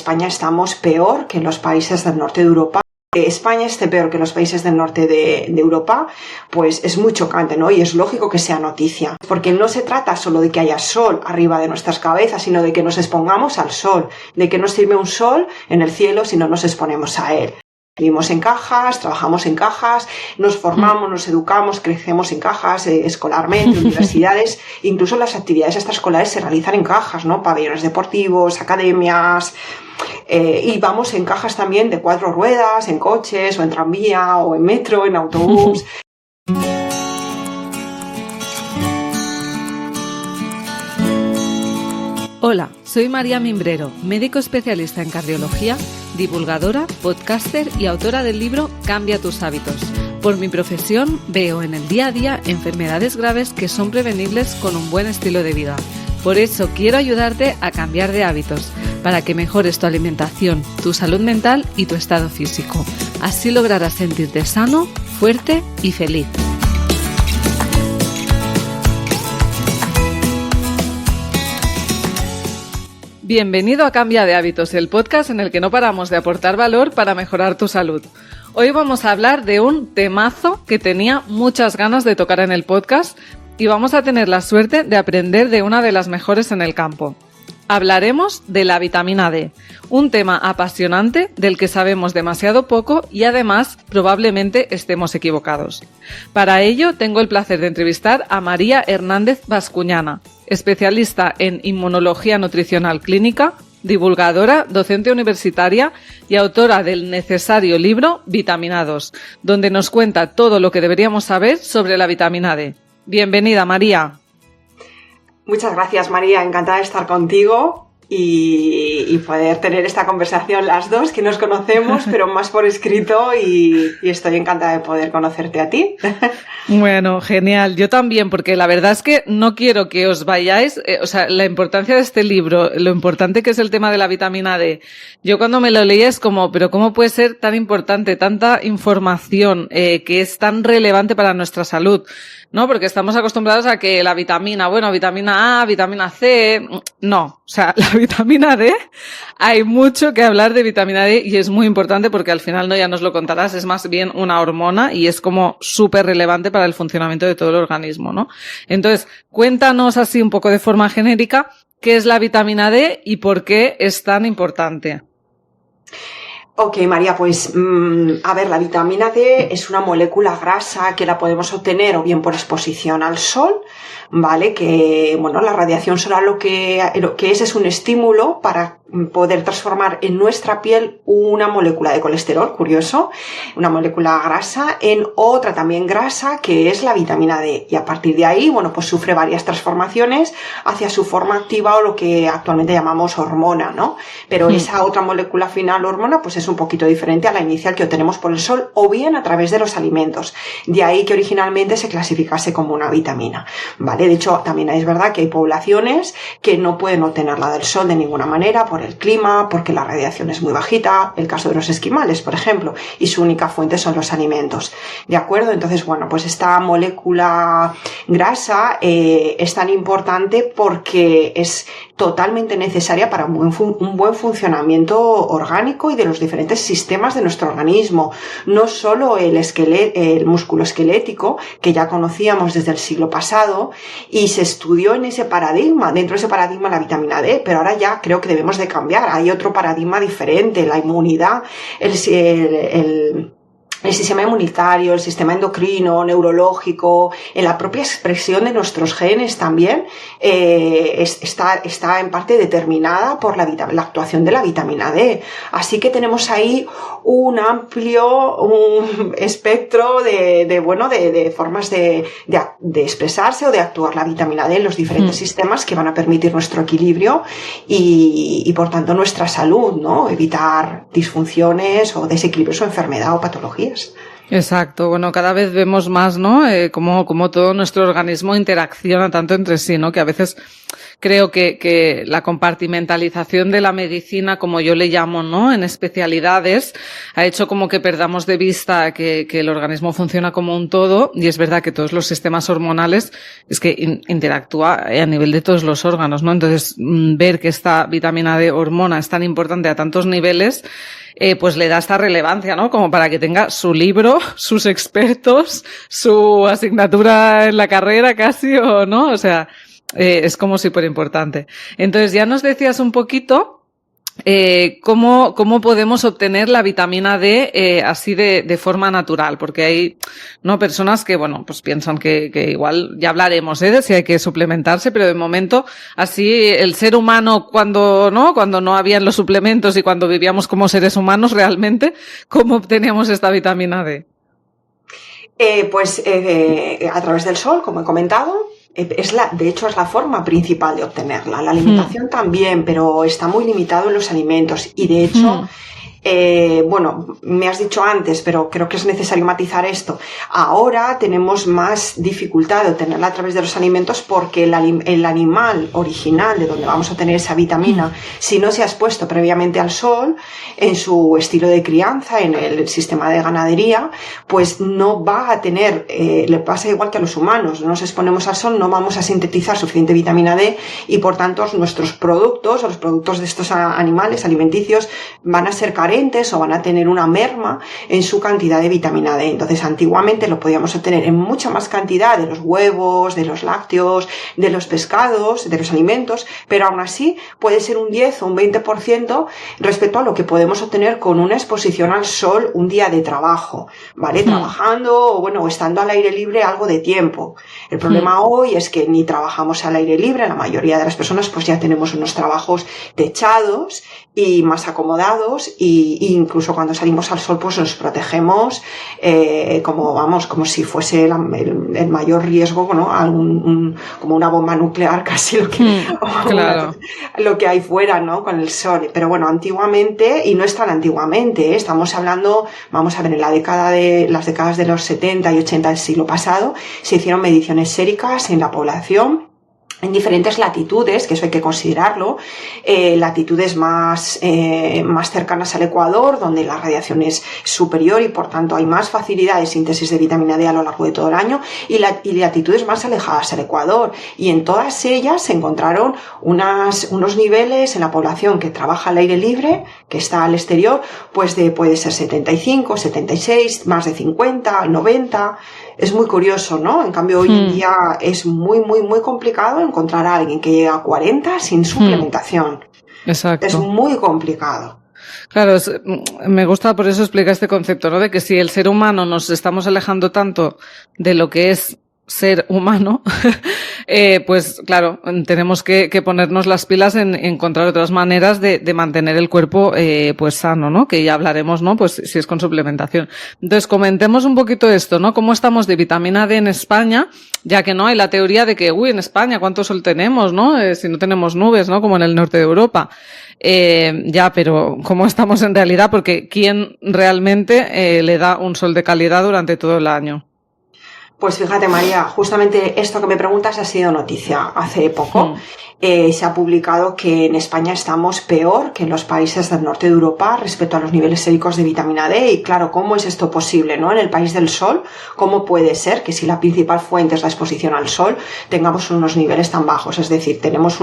España estamos peor que en los países del norte de Europa. Que España esté peor que los países del norte de Europa, pues es muy chocante, ¿no? Y es lógico que sea noticia, porque no se trata solo de que haya sol arriba de nuestras cabezas, sino de que nos expongamos al sol, de que no sirve un sol en el cielo si no nos exponemos a él. Vivimos en cajas, trabajamos en cajas, nos formamos, nos educamos, crecemos en cajas, escolarmente, universidades, incluso las actividades extraescolares se realizan en cajas, ¿no? Pabellones deportivos, academias, y vamos en cajas también de 4 ruedas, en coches, o en tranvía, o en metro, en autobús. Hola, soy María Mimbrero, médico especialista en cardiología, divulgadora, podcaster y autora del libro Cambia tus hábitos. Por mi profesión veo en el día a día enfermedades graves que son prevenibles con un buen estilo de vida. Por eso quiero ayudarte a cambiar de hábitos, para que mejores tu alimentación, tu salud mental y tu estado físico. Así lograrás sentirte sano, fuerte y feliz. Bienvenido a Cambia de Hábitos, el podcast en el que no paramos de aportar valor para mejorar tu salud. Hoy vamos a hablar de un temazo que tenía muchas ganas de tocar en el podcast y vamos a tener la suerte de aprender de una de las mejores en el campo. Hablaremos de la vitamina D, un tema apasionante del que sabemos demasiado poco y además probablemente estemos equivocados. Para ello tengo el placer de entrevistar a María Hernández Bascuñana, especialista en inmunología nutricional clínica, divulgadora, docente universitaria y autora del necesario libro Vitamina 2, donde nos cuenta todo lo que deberíamos saber sobre la vitamina D. Bienvenida, María. Muchas gracias, María. Encantada de estar contigo y poder tener esta conversación las dos, que nos conocemos, pero más por escrito, y estoy encantada de poder conocerte a ti. Bueno, genial. Yo también, porque la verdad es que no quiero que os vayáis, la importancia de este libro, lo importante que es el tema de la vitamina D. Yo cuando me lo leía es como, pero ¿cómo puede ser tan importante, tanta información que es tan relevante para nuestra salud? ¿No? Porque estamos acostumbrados a que la vitamina A, vitamina C, no. O sea, la vitamina D, hay mucho que hablar de vitamina D y es muy importante porque al final, no, ya nos lo contarás, es más bien una hormona y es como súper relevante para el funcionamiento de todo el organismo, ¿no? Entonces, cuéntanos así un poco de forma genérica qué es la vitamina D y por qué es tan importante. Ok, María, pues a ver, la vitamina D es una molécula grasa que la podemos obtener o bien por exposición al sol, ¿vale? Que, bueno, la radiación solar lo que es un estímulo para poder transformar en nuestra piel una molécula de colesterol, curioso, una molécula grasa, en otra también grasa que es la vitamina D. Y a partir de ahí, bueno, pues sufre varias transformaciones hacia su forma activa o lo que actualmente llamamos hormona, ¿no? Pero esa otra molécula final, hormona, pues es un poquito diferente a la inicial que obtenemos por el sol o bien a través de los alimentos. De ahí que originalmente se clasificase como una vitamina, ¿vale? De hecho, también es verdad que hay poblaciones que no pueden obtenerla del sol de ninguna manera por el clima, porque la radiación es muy bajita, el caso de los esquimales, por ejemplo, y su única fuente son los alimentos, ¿de acuerdo? Entonces, bueno, pues esta molécula grasa es tan importante porque es totalmente necesaria para un buen funcionamiento orgánico y de los diferentes sistemas de nuestro organismo. No solo el músculo esquelético, que ya conocíamos desde el siglo pasado, y se estudió en ese paradigma, dentro de ese paradigma la vitamina D, pero ahora ya creo que debemos de cambiar. Hay otro paradigma diferente, la inmunidad, el sistema inmunitario, el sistema endocrino, neurológico, en la propia expresión de nuestros genes también, está en parte determinada por la actuación de la vitamina D. Así que tenemos ahí un espectro de formas de expresarse o de actuar la vitamina D en los diferentes sistemas que van a permitir nuestro equilibrio y por tanto nuestra salud, ¿no? Evitar disfunciones o desequilibrios o enfermedad o patologías. Exacto. Bueno, cada vez vemos más, ¿no? Como todo nuestro organismo interacciona tanto entre sí, ¿no? Que a veces creo que la compartimentalización de la medicina, como yo le llamo, ¿no?, en especialidades, ha hecho como que perdamos de vista que el organismo funciona como un todo, y es verdad que todos los sistemas hormonales es que interactúa a nivel de todos los órganos, ¿no? Entonces, ver que esta vitamina D hormona es tan importante a tantos niveles, pues le da esta relevancia, ¿no? Como para que tenga su libro, sus expertos, su asignatura en la carrera casi, o no, o sea, es como súper importante. Entonces ya nos decías un poquito cómo podemos obtener la vitamina D así de forma natural, porque hay, ¿no?, personas que, bueno, pues piensan que igual ya hablaremos de si hay que suplementarse, pero de momento así el ser humano cuando no habían los suplementos y cuando vivíamos como seres humanos realmente, ¿cómo obteníamos esta vitamina D? A través del sol, como he comentado. De hecho, es la forma principal de obtenerla. La alimentación también, pero está muy limitado en los alimentos. Y de hecho, me has dicho antes, pero creo que es necesario matizar esto. Ahora tenemos más dificultad de obtenerla a través de los alimentos porque el animal original de donde vamos a obtener esa vitamina, si no se ha expuesto previamente al sol, en su estilo de crianza, en el sistema de ganadería, pues no va a tener, le pasa igual que a los humanos, no nos exponemos al sol, no vamos a sintetizar suficiente vitamina D y por tanto nuestros productos o los productos de estos animales alimenticios van a ser carentes o van a tener una merma en su cantidad de vitamina D. Entonces, antiguamente lo podíamos obtener en mucha más cantidad de los huevos, de los lácteos, de los pescados, de los alimentos, pero aún así puede ser un 10 o un 20% respecto a lo que podemos obtener con una exposición al sol un día de trabajo, ¿vale? Trabajando o estando al aire libre algo de tiempo. El problema hoy es que ni trabajamos al aire libre, la mayoría de las personas pues ya tenemos unos trabajos techados y más acomodados y incluso cuando salimos al sol pues nos protegemos como si fuese el mayor riesgo, ¿no? Como una bomba nuclear casi claro. Lo que hay fuera, ¿no? Con el sol. Pero bueno, antiguamente, y no es tan antiguamente, estamos hablando, vamos a ver, en las décadas de los 70 y 80 del siglo pasado se hicieron mediciones séricas en la población en diferentes latitudes, que eso hay que considerarlo, latitudes más cercanas al Ecuador, donde la radiación es superior y por tanto hay más facilidad de síntesis de vitamina D a lo largo de todo el año, y latitudes más alejadas al Ecuador. Y en todas ellas se encontraron unos niveles en la población que trabaja al aire libre, que está al exterior, pues puede ser 75, 76, más de 50, 90... Es muy curioso, ¿no? En cambio, hoy en día es muy, muy, muy complicado encontrar a alguien que llegue a 40 sin suplementación. Exacto. Es muy complicado. Claro, me gusta por eso explicar este concepto, ¿no? De que si el ser humano nos estamos alejando tanto de lo que es ser humano, pues claro, tenemos que ponernos las pilas en encontrar otras maneras de mantener el cuerpo pues sano, ¿no? Que ya hablaremos, ¿no? Pues si es con suplementación. Entonces, comentemos un poquito esto, ¿no? ¿Cómo estamos de vitamina D en España? Ya que no hay la teoría de que, en España, ¿cuánto sol tenemos, no? Si no tenemos nubes, ¿no? Como en el norte de Europa. Pero ¿cómo estamos en realidad? Porque ¿quién realmente le da un sol de calidad durante todo el año? Pues fíjate, María, justamente esto que me preguntas ha sido noticia hace poco. Se ha publicado que en España estamos peor que en los países del norte de Europa respecto a los niveles séricos de vitamina D. Y claro, ¿cómo es esto posible, no? En el país del sol, ¿cómo puede ser que si la principal fuente es la exposición al sol, tengamos unos niveles tan bajos? Es decir, tenemos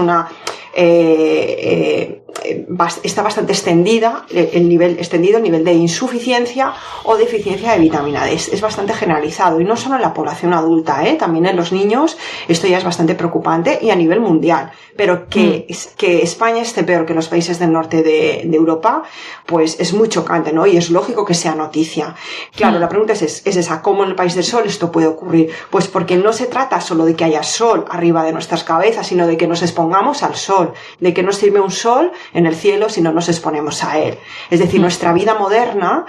está bastante extendido el nivel de insuficiencia o deficiencia de vitamina D. Es bastante generalizado y no solo en la población adulta, también en los niños esto ya es bastante preocupante y a nivel mundial. Pero que España esté peor que los países del norte de Europa, pues es muy chocante, ¿no? Y es lógico que sea noticia. Claro, la pregunta es esa, ¿cómo en el país del sol esto puede ocurrir? Pues porque no se trata solo de que haya sol arriba de nuestras cabezas, sino de que nos expongamos al sol, de que no sirve un sol en el cielo si no nos exponemos a él. Es decir, nuestra vida moderna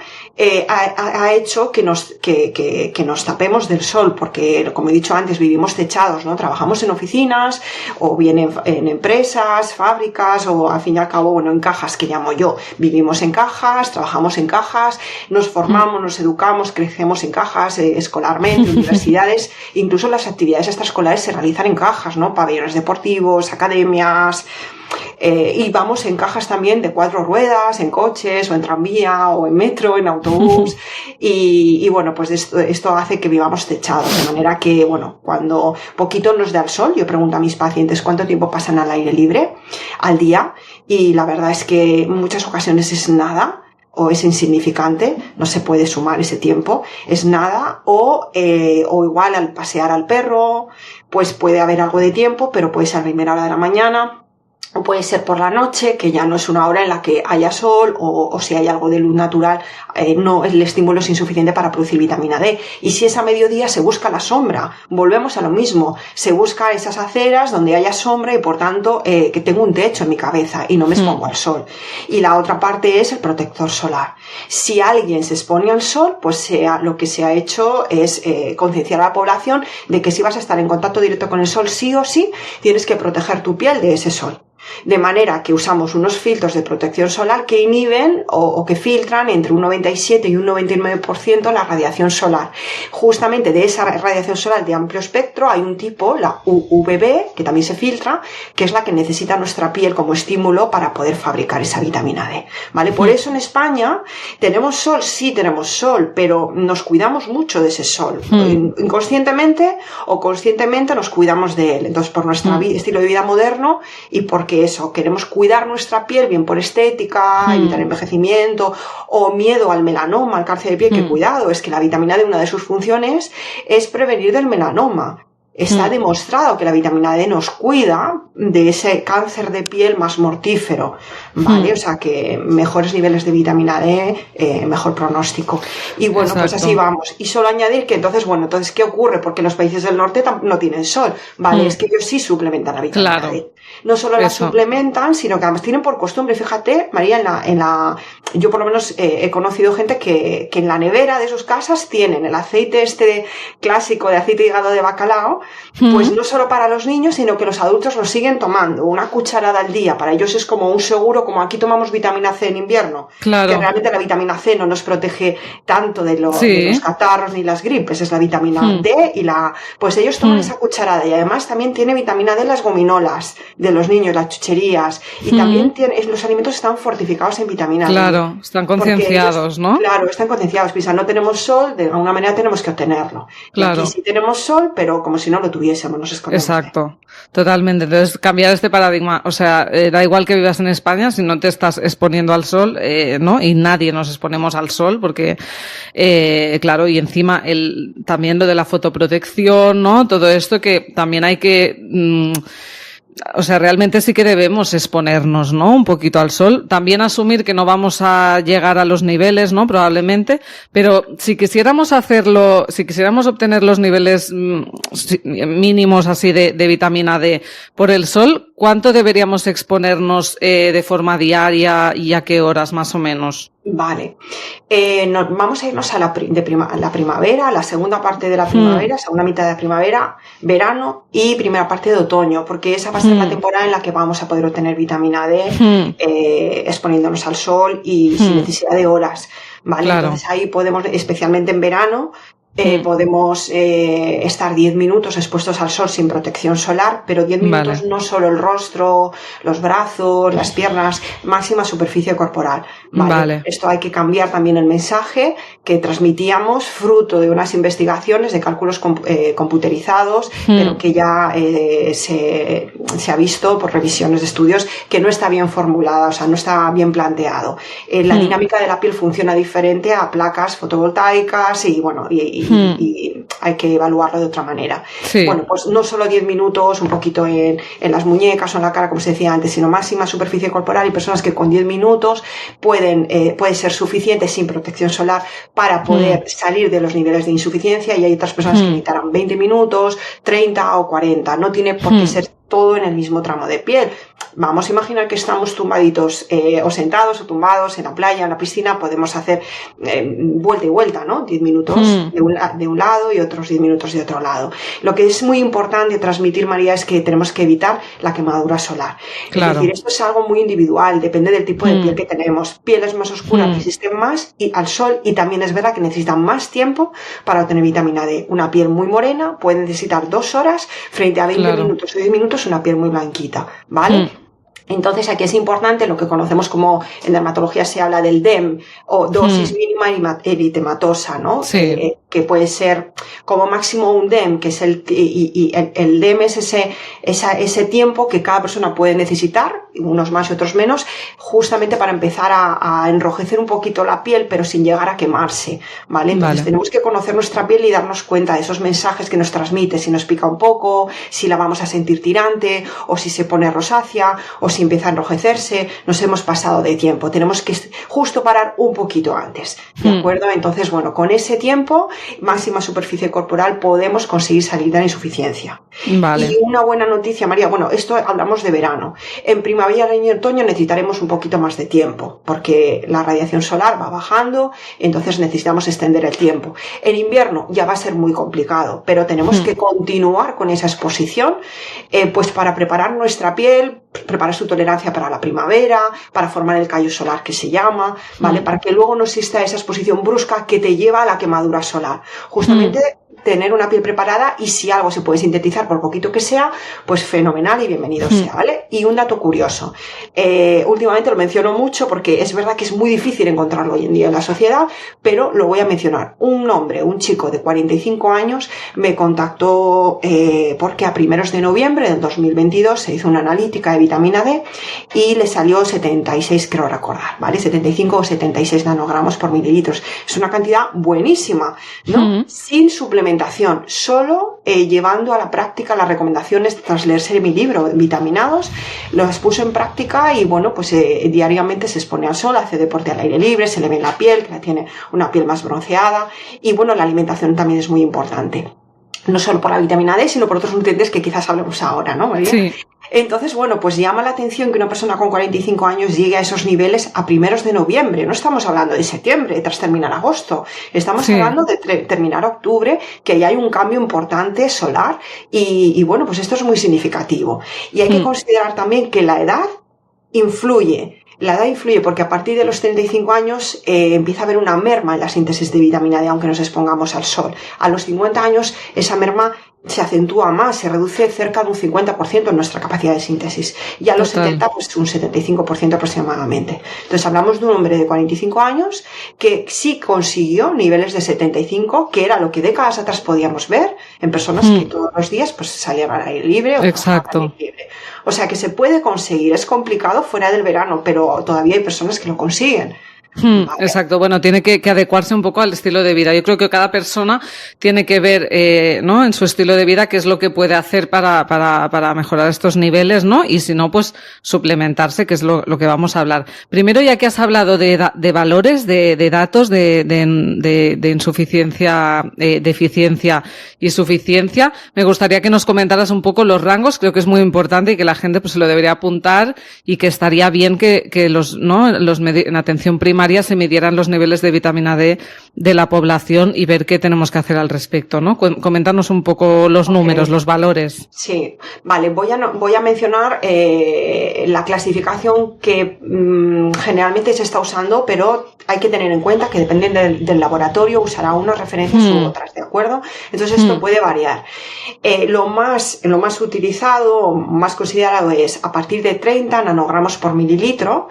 ha hecho que nos tapemos del sol, porque, como he dicho antes, vivimos techados, ¿no? Trabajamos en oficinas o bien en empresas, fábricas o al fin y al cabo, bueno, en cajas que llamo yo. Vivimos en cajas, trabajamos en cajas, nos formamos, nos educamos, crecemos en cajas, escolarmente, universidades, incluso las actividades extraescolares se realizan en cajas, ¿no? Pabellones deportivos, academias. Y vamos en cajas también de 4 ruedas, en coches o en tranvía o en metro, en autobús y bueno, pues esto hace que vivamos techados, de manera que, bueno, cuando poquito nos da el sol, yo pregunto a mis pacientes cuánto tiempo pasan al aire libre al día y la verdad es que en muchas ocasiones es nada o es insignificante, no se puede sumar ese tiempo, es nada o igual al pasear al perro, pues puede haber algo de tiempo, pero puede ser a primera hora de la mañana. O puede ser por la noche, que ya no es una hora en la que haya sol o si hay algo de luz natural, no, el estímulo es insuficiente para producir vitamina D. Y si es a mediodía, se busca la sombra. Volvemos a lo mismo. Se busca esas aceras donde haya sombra y por tanto que tengo un techo en mi cabeza y no me expongo al sol. Y la otra parte es el protector solar. Si alguien se expone al sol, pues lo que se ha hecho es concienciar a la población de que si vas a estar en contacto directo con el sol sí o sí, tienes que proteger tu piel de ese sol. De manera que usamos unos filtros de protección solar que inhiben o que filtran entre un 97 y un 99% la radiación solar. Justamente de esa radiación solar de amplio espectro hay un tipo, la UVB, que también se filtra, que es la que necesita nuestra piel como estímulo para poder fabricar esa vitamina D. ¿Vale? Por eso en España tenemos sol, sí tenemos sol, pero nos cuidamos mucho de ese sol. Inconscientemente o conscientemente nos cuidamos de él. Entonces, por nuestro estilo de vida moderno y porque eso, queremos cuidar nuestra piel bien por estética, evitar envejecimiento o miedo al melanoma, al cáncer de piel, que cuidado, es que la vitamina D, una de sus funciones es prevenir del melanoma. Está demostrado que la vitamina D nos cuida de ese cáncer de piel más mortífero, ¿vale? O sea que mejores niveles de vitamina D, mejor pronóstico. Y bueno, pues así vamos. Y solo añadir que entonces, ¿qué ocurre? Porque los países del norte no tienen sol, ¿vale? Es que ellos sí suplementan la vitamina D. No solo la suplementan, sino que además tienen por costumbre, fíjate, María, yo por lo menos he conocido gente que en la nevera de sus casas tienen el aceite clásico de aceite de hígado de bacalao, pues no solo para los niños, sino que los adultos lo siguen tomando, una cucharada al día. Para ellos es como un seguro, como aquí tomamos vitamina C en invierno, que realmente la vitamina C no nos protege tanto de los catarros ni las gripes, es la vitamina D pues ellos toman esa cucharada y además también tiene vitamina D las gominolas de los niños, las chucherías y también los alimentos están fortificados en vitamina D. Claro, están concienciados, ¿no? Claro, están concienciados. Pisa, no tenemos sol, de alguna manera tenemos que obtenerlo. Claro. Y aquí sí tenemos sol, pero como si no lo tuviésemos, nos escondemos. Exacto, totalmente. Entonces, cambiar este paradigma, o sea, da igual que vivas en España, si no te estás exponiendo al sol, ¿no? Y nadie nos exponemos al sol, porque, claro, y encima también lo de la fotoprotección, ¿no? Todo esto que también hay que, o sea, realmente sí que debemos exponernos, ¿no? Un poquito al sol. También asumir que no vamos a llegar a los niveles, ¿no? Probablemente. Pero si quisiéramos hacerlo, si quisiéramos obtener los niveles mínimos así de vitamina D por el sol, ¿cuánto deberíamos exponernos de forma diaria y a qué horas más o menos? Vale. Vamos a irnos a la primavera, a la segunda parte de la primavera, segunda mitad de la primavera, verano y primera parte de otoño, porque esa va a ser la temporada en la que vamos a poder obtener vitamina D exponiéndonos al sol y sin necesidad de horas, ¿vale? Claro. Entonces ahí podemos, especialmente en verano, podemos estar 10 minutos expuestos al sol sin protección solar, pero 10 minutos no solo el rostro, los brazos, las piernas, máxima superficie corporal. ¿Vale? Esto hay que cambiar también el mensaje que transmitíamos fruto de unas investigaciones de cálculos computerizados, pero que ya se ha visto por revisiones de estudios que no está bien formulada, o sea, no está bien planteado. La dinámica de la piel funciona diferente a placas fotovoltaicas y bueno, y hay que evaluarlo de otra manera. Bueno, pues no solo 10 minutos, un poquito en las muñecas o en la cara, como se decía antes, sino máxima superficie corporal y personas que con 10 minutos puede ser suficiente sin protección solar para poder salir de los niveles de insuficiencia, y hay otras personas que necesitarán 20 minutos, 30 o 40. No tiene por qué ser todo en el mismo tramo de piel. vamos a imaginar que estamos tumbaditos o sentados o tumbados en la playa, en la piscina, podemos hacer vuelta y vuelta, ¿no? 10 minutos de un lado y otros 10 minutos de otro lado. Lo que es muy importante transmitir, María, es que tenemos que evitar la quemadura solar. Claro. Es decir, esto es algo muy individual, depende del tipo de piel que tenemos. Pieles más oscuras resisten más al sol, y también es verdad que necesitan más tiempo para obtener vitamina D. Una piel muy morena puede necesitar 2 horas frente a 20 minutos o 10 minutos una piel muy blanquita, ¿vale? Entonces aquí es importante lo que conocemos como en dermatología se habla del DEM o dosis mínima eritematosa, ¿no? Sí. Que puede ser como máximo un DEM, que es el DEM es ese tiempo que cada persona puede necesitar, unos más y otros menos, justamente para empezar a enrojecer un poquito la piel, pero sin llegar a quemarse, ¿vale? Entonces tenemos que conocer nuestra piel y darnos cuenta de esos mensajes que nos transmite, si nos pica un poco, si la vamos a sentir tirante, o si se pone rosácea, o si empieza a enrojecerse. Nos hemos pasado de tiempo, tenemos que justo parar un poquito antes, ¿de acuerdo? Entonces, bueno, con ese tiempo, máxima superficie corporal, podemos conseguir salir de la insuficiencia. Vale. Y una buena noticia, María, bueno, esto hablamos de verano. En primavera y otoño necesitaremos un poquito más de tiempo, porque la radiación solar va bajando, entonces necesitamos extender el tiempo. En invierno ya va a ser muy complicado, pero tenemos que continuar con esa exposición, pues para preparar nuestra piel, preparar su tolerancia para la primavera, para formar el callo solar que se llama, ¿vale? Para que luego no exista esa exposición brusca que te lleva a la quemadura solar. Justamente tener una piel preparada, y si algo se puede sintetizar por poquito que sea, pues fenomenal y bienvenido sea, ¿vale? Y un dato curioso, últimamente lo menciono mucho porque es verdad que es muy difícil encontrarlo hoy en día en la sociedad, pero lo voy a mencionar. Un chico de 45 años me contactó porque a primeros de noviembre del 2022 se hizo una analítica de vitamina D y le salió 76, creo recordar, ¿vale? 75 o 76 nanogramos por mililitros. Es una cantidad buenísima, ¿no? Sin suplementación, solo llevando a la práctica las recomendaciones tras leerse mi libro, Vitaminados, los puso en práctica y bueno, pues diariamente se expone al sol, hace deporte al aire libre, se le ve en la piel, que tiene una piel más bronceada, y bueno, la alimentación también es muy importante. No solo por la vitamina D, sino por otros nutrientes que quizás hablemos ahora, ¿no, María? Sí. Entonces, bueno, pues llama la atención que una persona con 45 años llegue a esos niveles a primeros de noviembre. No estamos hablando de septiembre, tras terminar agosto. Estamos hablando de terminar octubre, que ya hay un cambio importante solar y bueno, pues esto es muy significativo. Y hay que considerar también que la edad influye. La edad influye porque a partir de los 35 años empieza a haber una merma en la síntesis de vitamina D, aunque nos expongamos al sol. A los 50 años esa merma se acentúa más, se reduce cerca de un 50% en nuestra capacidad de síntesis. Y a los 70, pues un 75% aproximadamente. Entonces hablamos de un hombre de 45 años que sí consiguió niveles de 75, que era lo que décadas atrás podíamos ver en personas que todos los días pues salían al aire libre o Exacto. al aire libre. O sea que se puede conseguir, es complicado fuera del verano, pero todavía hay personas que lo consiguen. Vale. Exacto, bueno, tiene que adecuarse un poco al estilo de vida. Yo creo que cada persona tiene que ver, ¿no? En su estilo de vida qué es lo que puede hacer para mejorar estos niveles, ¿no? Y si no, pues suplementarse, que es lo que vamos a hablar. Primero, ya que has hablado de valores, de datos, de insuficiencia, deficiencia y suficiencia, me gustaría que nos comentaras un poco los rangos. Creo que es muy importante y que la gente pues se lo debería apuntar, y que estaría bien que en atención primaria se midieran los niveles de vitamina D de la población y ver qué tenemos que hacer al respecto, ¿no? Coméntanos un poco los números, los valores. Sí, vale, voy a mencionar la clasificación que generalmente se está usando, pero hay que tener en cuenta que dependiendo del laboratorio usará unas referencias u otras, ¿de acuerdo? Entonces esto puede variar. Lo más utilizado, más considerado es a partir de 30 nanogramos por mililitro,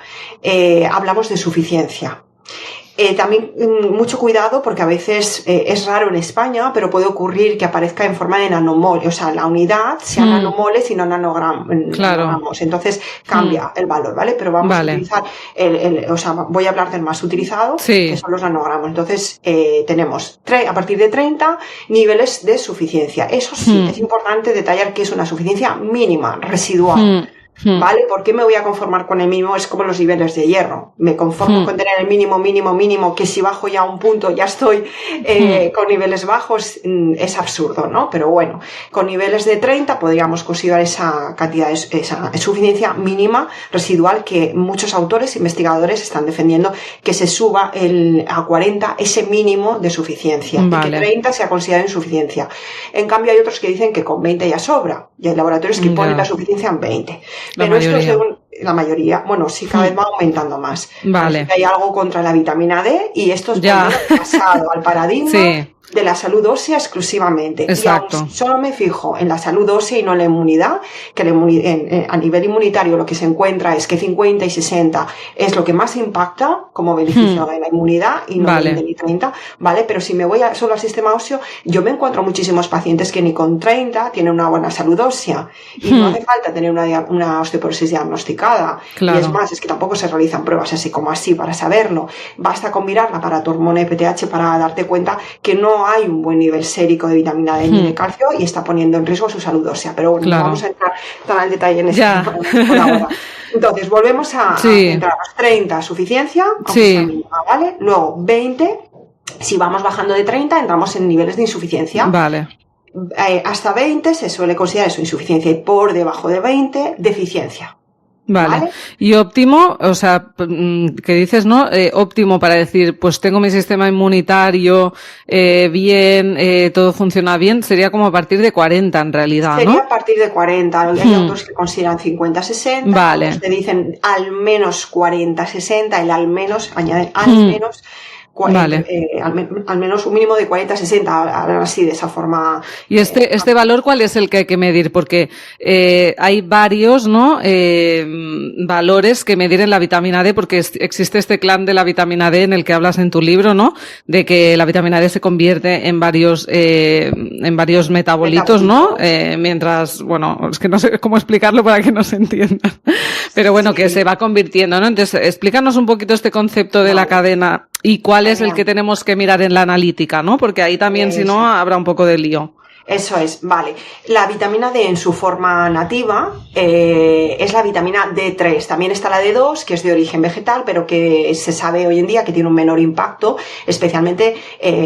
hablamos de suficiencia. También mucho cuidado porque a veces es raro en España, pero puede ocurrir que aparezca en forma de nanomol, o sea, la unidad sea nanomoles y no nanogramos. Entonces cambia el valor, ¿vale? Pero vamos a utilizar o sea, voy a hablar del más utilizado, que son los nanogramos. Entonces tenemos a partir de 30 niveles de suficiencia. Eso sí, es importante detallar que es una suficiencia mínima, residual. ¿vale? ¿Por qué me voy a conformar con el mínimo? Es como los niveles de hierro. Me conformo con tener el mínimo, que si bajo ya un punto ya estoy con niveles bajos, es absurdo, ¿no? Pero bueno, con niveles de 30 podríamos considerar esa cantidad, esa suficiencia mínima residual que muchos autores, investigadores están defendiendo que se suba a 40 ese mínimo de suficiencia, y que 30 sea considerado insuficiencia. En cambio hay otros que dicen que con 20 ya sobra, y hay laboratorios que ponen la suficiencia en 20. Pero esto según la mayoría, bueno, sí, cada vez va aumentando más. Vale. Así que hay algo contra la vitamina D y esto es pasado al paradigma de la salud ósea exclusivamente. Exacto. Y aún solo me fijo en la salud ósea y no en la inmunidad, que a nivel inmunitario lo que se encuentra es que 50 y 60 es lo que más impacta como beneficio de la inmunidad y no 20 ni 30, ¿vale? Pero si me voy solo al sistema óseo, yo me encuentro muchísimos pacientes que ni con 30 tienen una buena salud ósea y no hace falta tener una osteoporosis diagnosticada. Claro. Y es más, es que tampoco se realizan pruebas así como así para saberlo. Basta con mirar la paratormona PTH para darte cuenta que no hay un buen nivel sérico de vitamina D ni de calcio y está poniendo en riesgo su salud ósea. Pero bueno, no vamos a entrar tan al detalle en esto por ahora. Entonces, volvemos a centrarnos. 30, suficiencia, aunque sea mínima, ¿vale? Luego, 20, si vamos bajando de 30, entramos en niveles de insuficiencia. Vale. Hasta 20 se suele considerar eso, insuficiencia, y por debajo de 20, deficiencia. Vale. Y óptimo, o sea, que dices, ¿no? Óptimo para decir, pues tengo mi sistema inmunitario bien, todo funciona bien, sería como a partir de 40 en realidad, ¿no? Sería a partir de 40. Hay autores que consideran 50-60. Vale. Otros te dicen al menos 40-60, el al menos, añaden al menos. Al menos un mínimo de 40-60, así de esa forma. ¿Y este valor cuál es el que hay que medir? Porque hay varios, ¿no? Valores que medir en la vitamina D, porque existe este clan de la vitamina D en el que hablas en tu libro, ¿no? De que la vitamina D se convierte en varios metabolitos, ¿no? Mientras, bueno, es que no sé cómo explicarlo para que no se entienda. Pero bueno, que se va convirtiendo, ¿no? Entonces, explícanos un poquito este concepto de la cadena. ¿Y cuál es el que tenemos que mirar en la analítica, no? Porque ahí también, si no, habrá un poco de lío. Eso es, vale. La vitamina D en su forma nativa es la vitamina D3. También está la D2, que es de origen vegetal, pero que se sabe hoy en día que tiene un menor impacto, especialmente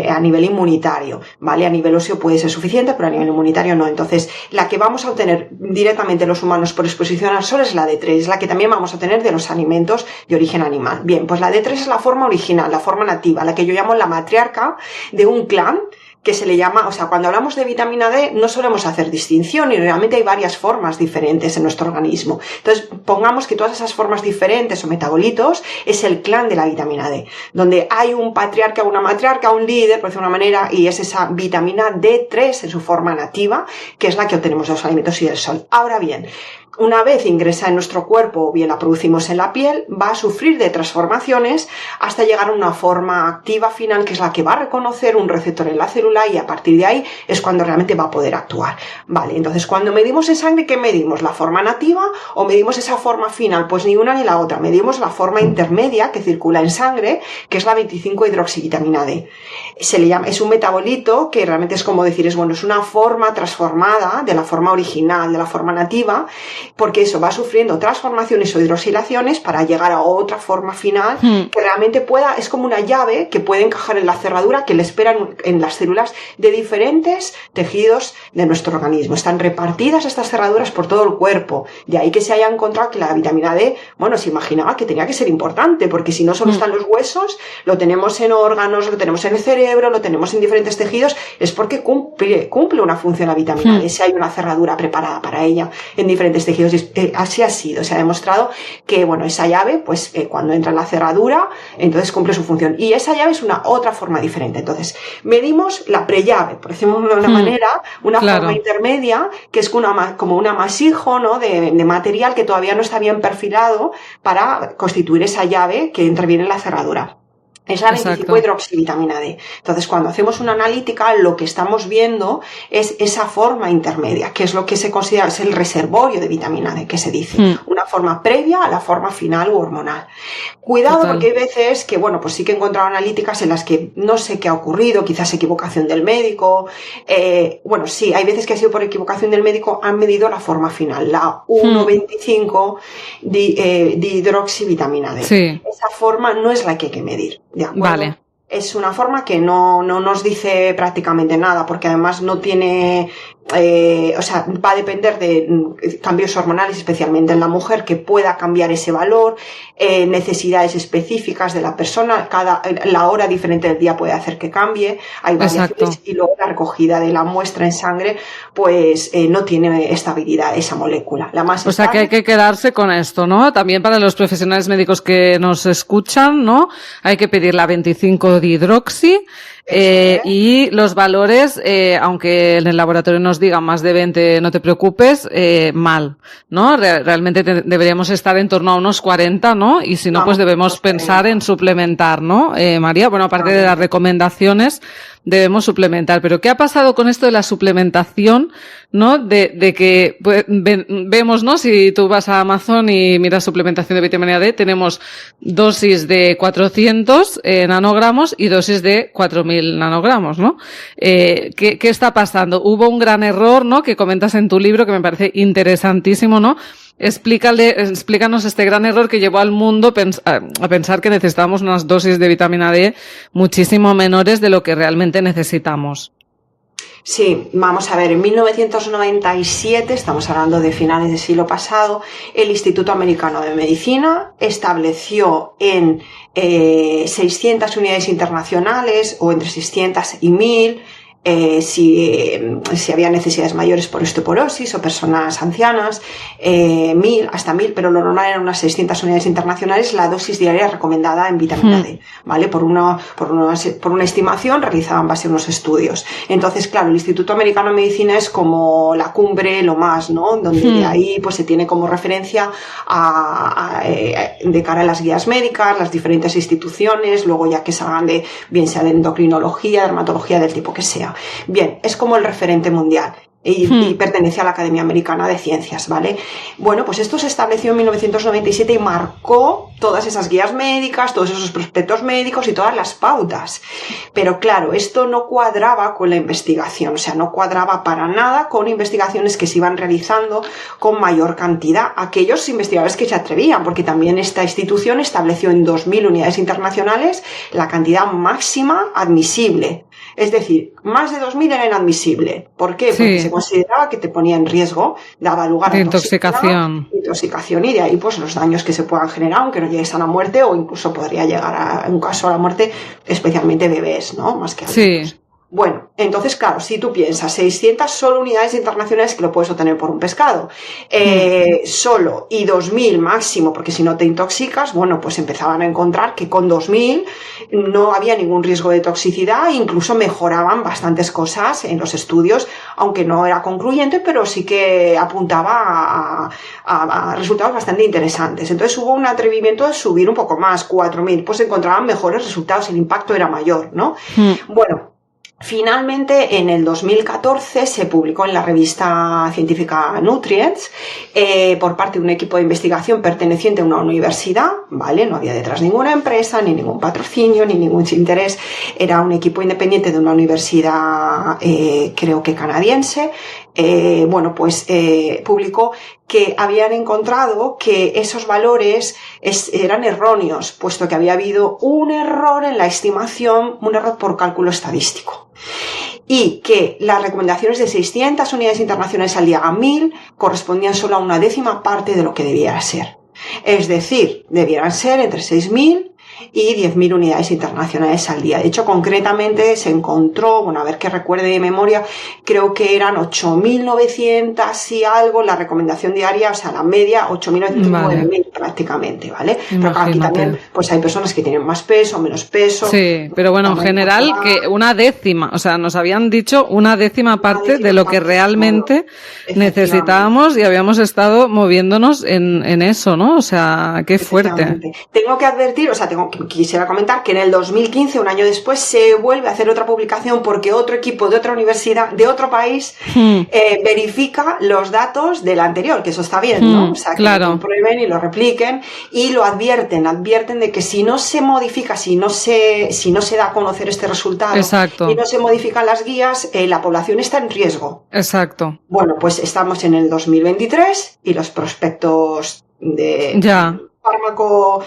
a nivel inmunitario, ¿vale? A nivel óseo puede ser suficiente, pero a nivel inmunitario no. Entonces, la que vamos a obtener directamente los humanos por exposición al sol es la D3, es la que también vamos a obtener de los alimentos de origen animal. Bien, pues la D3 es la forma original, la forma nativa, la que yo llamo la matriarca de un clan, que se le llama, o sea, cuando hablamos de vitamina D no solemos hacer distinción y realmente hay varias formas diferentes en nuestro organismo. Entonces, pongamos que todas esas formas diferentes o metabolitos es el clan de la vitamina D, donde hay un patriarca, una matriarca, un líder, por decirlo de una manera, y es esa vitamina D3 en su forma nativa, que es la que obtenemos de los alimentos y del sol. Ahora bien, una vez ingresa en nuestro cuerpo o bien la producimos en la piel, va a sufrir de transformaciones hasta llegar a una forma activa final, que es la que va a reconocer un receptor en la célula y a partir de ahí es cuando realmente va a poder actuar. Vale, entonces cuando medimos en sangre, ¿qué medimos? ¿La forma nativa o medimos esa forma final? Pues ni una ni la otra. Medimos la forma intermedia que circula en sangre, que es la 25-hidroxivitamina D. Se le llama, es un metabolito que realmente es como decir, es una forma transformada de la forma original, de la forma nativa, porque eso va sufriendo transformaciones o hidroxilaciones para llegar a otra forma final que realmente es como una llave que puede encajar en la cerradura que le esperan en las células de diferentes tejidos de nuestro organismo. Están repartidas estas cerraduras por todo el cuerpo. De ahí que se haya encontrado que la vitamina D, se imaginaba que tenía que ser importante, porque si no solo están los huesos, lo tenemos en órganos, lo tenemos en el cerebro, lo tenemos en diferentes tejidos, es porque cumple una función la vitamina D, si hay una cerradura preparada para ella en diferentes tejidos. Así ha sido, se ha demostrado que esa llave, cuando entra en la cerradura, entonces cumple su función, y esa llave es una otra forma diferente. Entonces medimos la prellave, por decirlo de una manera, una forma intermedia, que es como un amasijo, ¿no? de material que todavía no está bien perfilado para constituir esa llave que entra bien en la cerradura. Es la 25-hidroxivitamina D. Entonces, cuando hacemos una analítica, lo que estamos viendo es esa forma intermedia, que es lo que se considera es el reservorio de vitamina D, que se dice. una forma previa a la forma final u hormonal. Cuidado, Total. porque hay veces que, bueno, pues sí que he encontrado analíticas en las que no sé qué ha ocurrido, quizás equivocación del médico. Bueno, sí, hay veces que ha sido por equivocación del médico, han medido la forma final, la 1,25 dihidroxivitamina D. Sí. Esa forma no es la que hay que medir, ¿de acuerdo? Vale. Es una forma que no nos dice prácticamente nada, porque además no tiene, o sea, va a depender de cambios hormonales, especialmente en la mujer, que pueda cambiar ese valor, necesidades específicas de la persona, la hora diferente del día puede hacer que cambie, hay variaciones. Exacto. Y luego la recogida de la muestra en sangre, pues no tiene estabilidad esa molécula. La más O sea que hay que quedarse con esto, ¿no? También para los profesionales médicos que nos escuchan, ¿no? Hay que pedir la 25 dihidroxi. Y los valores, aunque en el laboratorio nos digan más de 20, no te preocupes, mal, ¿no? Realmente deberíamos estar en torno a unos 40, ¿no? Y si no, pues debemos pensar en suplementar, ¿no? María, bueno, aparte de las recomendaciones, debemos suplementar. Pero ¿qué ha pasado con esto de la suplementación, ¿no? De que pues, vemos, ¿no? Si tú vas a Amazon y miras suplementación de vitamina D, tenemos dosis de 400 nanogramos y dosis de 4.000 nanogramos, ¿no? ¿Qué está pasando? Hubo un gran error, ¿no? Que comentas en tu libro que me parece interesantísimo, ¿no? Explícanos este gran error que llevó al mundo a pensar que necesitábamos unas dosis de vitamina D muchísimo menores de lo que realmente necesitamos. Sí, vamos a ver, en 1997, estamos hablando de finales del siglo pasado, el Instituto Americano de Medicina estableció en 600 unidades internacionales o entre 600 y 1.000, si había necesidades mayores por osteoporosis o personas ancianas, 1.000 hasta 1.000, pero lo normal eran unas 600 unidades internacionales la dosis diaria recomendada en vitamina D, ¿vale? Por una estimación realizada en base a unos estudios. Entonces, claro, el Instituto Americano de Medicina es como la cumbre, lo más, ¿no? Donde de ahí pues se tiene como referencia de cara a las guías médicas, las diferentes instituciones, luego ya que salgan bien sea de endocrinología, dermatología, del tipo que sea. Bien, es como el referente mundial y pertenece a la Academia Americana de Ciencias, ¿vale? Bueno, pues esto se estableció en 1997 y marcó todas esas guías médicas, todos esos prospectos médicos y todas las pautas. Pero claro, esto no cuadraba con la investigación, o sea, no cuadraba para nada con investigaciones que se iban realizando con mayor cantidad. Aquellos investigadores que se atrevían, porque también esta institución estableció en 2.000 unidades internacionales la cantidad máxima admisible. Es decir, más de 2.000 era inadmisible. ¿Por qué? Porque se consideraba que te ponía en riesgo, daba lugar a intoxicación y de ahí pues los daños que se puedan generar, aunque no llegues a la muerte o incluso podría llegar a un caso a la muerte, especialmente bebés, ¿no? Más que adultos. Bueno, entonces, claro, si tú piensas 600 solo unidades internacionales que lo puedes obtener por un pescado, solo, y 2.000 máximo, porque si no te intoxicas, bueno, pues empezaban a encontrar que con 2.000 no había ningún riesgo de toxicidad, incluso mejoraban bastantes cosas en los estudios, aunque no era concluyente, pero sí que apuntaba a resultados bastante interesantes. Entonces hubo un atrevimiento de subir un poco más, 4.000, pues encontraban mejores resultados, el impacto era mayor, ¿no? Bueno, finalmente, en el 2014 se publicó en la revista científica Nutrients por parte de un equipo de investigación perteneciente a una universidad, ¿vale? No había detrás ninguna empresa, ni ningún patrocinio, ni ningún interés. Era un equipo independiente de una universidad, creo que canadiense. Bueno, pues publicó que habían encontrado que esos valores eran erróneos, puesto que había habido un error en la estimación, un error por cálculo estadístico. Y que las recomendaciones de 600 unidades internacionales al día a 1.000 correspondían solo a una décima parte de lo que debiera ser. Es decir, debieran ser entre 6.000 y 10.000 unidades internacionales al día. De hecho, concretamente se encontró, bueno, a ver que recuerde de memoria, creo que eran 8.900 y algo la recomendación diaria, o sea, la media 8.900, 9.000 prácticamente, ¿vale? Pero aquí también, pues hay personas que tienen más peso, menos peso. Sí, pero bueno, en general, que una décima, o sea, nos habían dicho una décima parte de lo que realmente necesitábamos y habíamos estado moviéndonos en eso, ¿no? O sea, qué fuerte. Tengo que advertir, o sea, tengo quisiera comentar que en el 2015, un año después, se vuelve a hacer otra publicación porque otro equipo de otra universidad, de otro país, verifica los datos del anterior, que eso está bien, ¿no? O sea, que lo comprueben y lo repliquen y lo advierten de que si no se modifica, si no se da a conocer este resultado y no se modifican las guías, la población está en riesgo. Exacto. Bueno, pues estamos en el 2023 y los prospectos de fármaco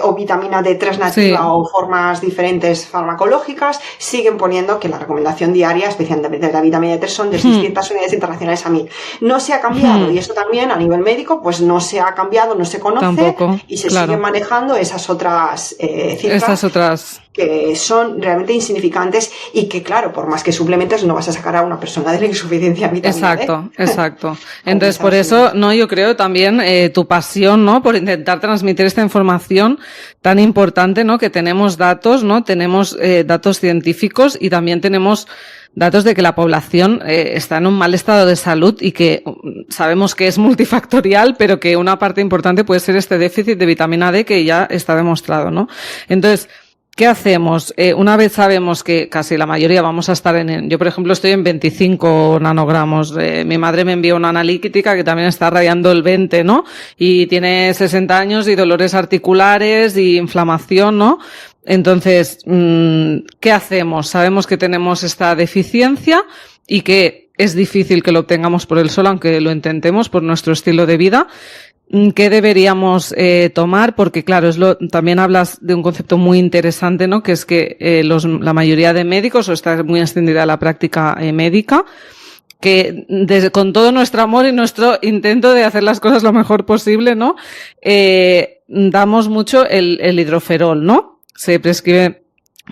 o vitamina D3 nativa o formas diferentes farmacológicas siguen poniendo que la recomendación diaria, especialmente de la vitamina D3, son de 600 unidades internacionales a 1000. No se ha cambiado y eso también a nivel médico pues no se ha cambiado, no se conoce y se siguen manejando esas otras cifras que son realmente insignificantes y que, claro, por más que suplementes no vas a sacar a una persona de la insuficiencia vitamina D. Exacto. Entonces, por eso, yo creo también tu pasión, ¿no? Por intentar transmitir esta información tan importante, ¿no? Que tenemos datos, ¿no? Tenemos datos científicos y también tenemos datos de que la población está en un mal estado de salud y que sabemos que es multifactorial, pero que una parte importante puede ser este déficit de vitamina D que ya está demostrado, ¿no? Entonces, ¿qué hacemos? Una vez sabemos que casi la mayoría vamos a estar yo por ejemplo estoy en 25 nanogramos, mi madre me envió una analítica que también está rayando el 20, ¿no? Y tiene 60 años y dolores articulares y inflamación, ¿no? Entonces, ¿qué hacemos? Sabemos que tenemos esta deficiencia y que es difícil que lo obtengamos por el sol, aunque lo intentemos por nuestro estilo de vida. ¿Qué deberíamos tomar? Porque claro, también hablas de un concepto muy interesante, ¿no? Que es que la mayoría de médicos, o está muy extendida la práctica médica, que con todo nuestro amor y nuestro intento de hacer las cosas lo mejor posible, ¿no? Damos mucho el hidroferol, ¿no? Se prescribe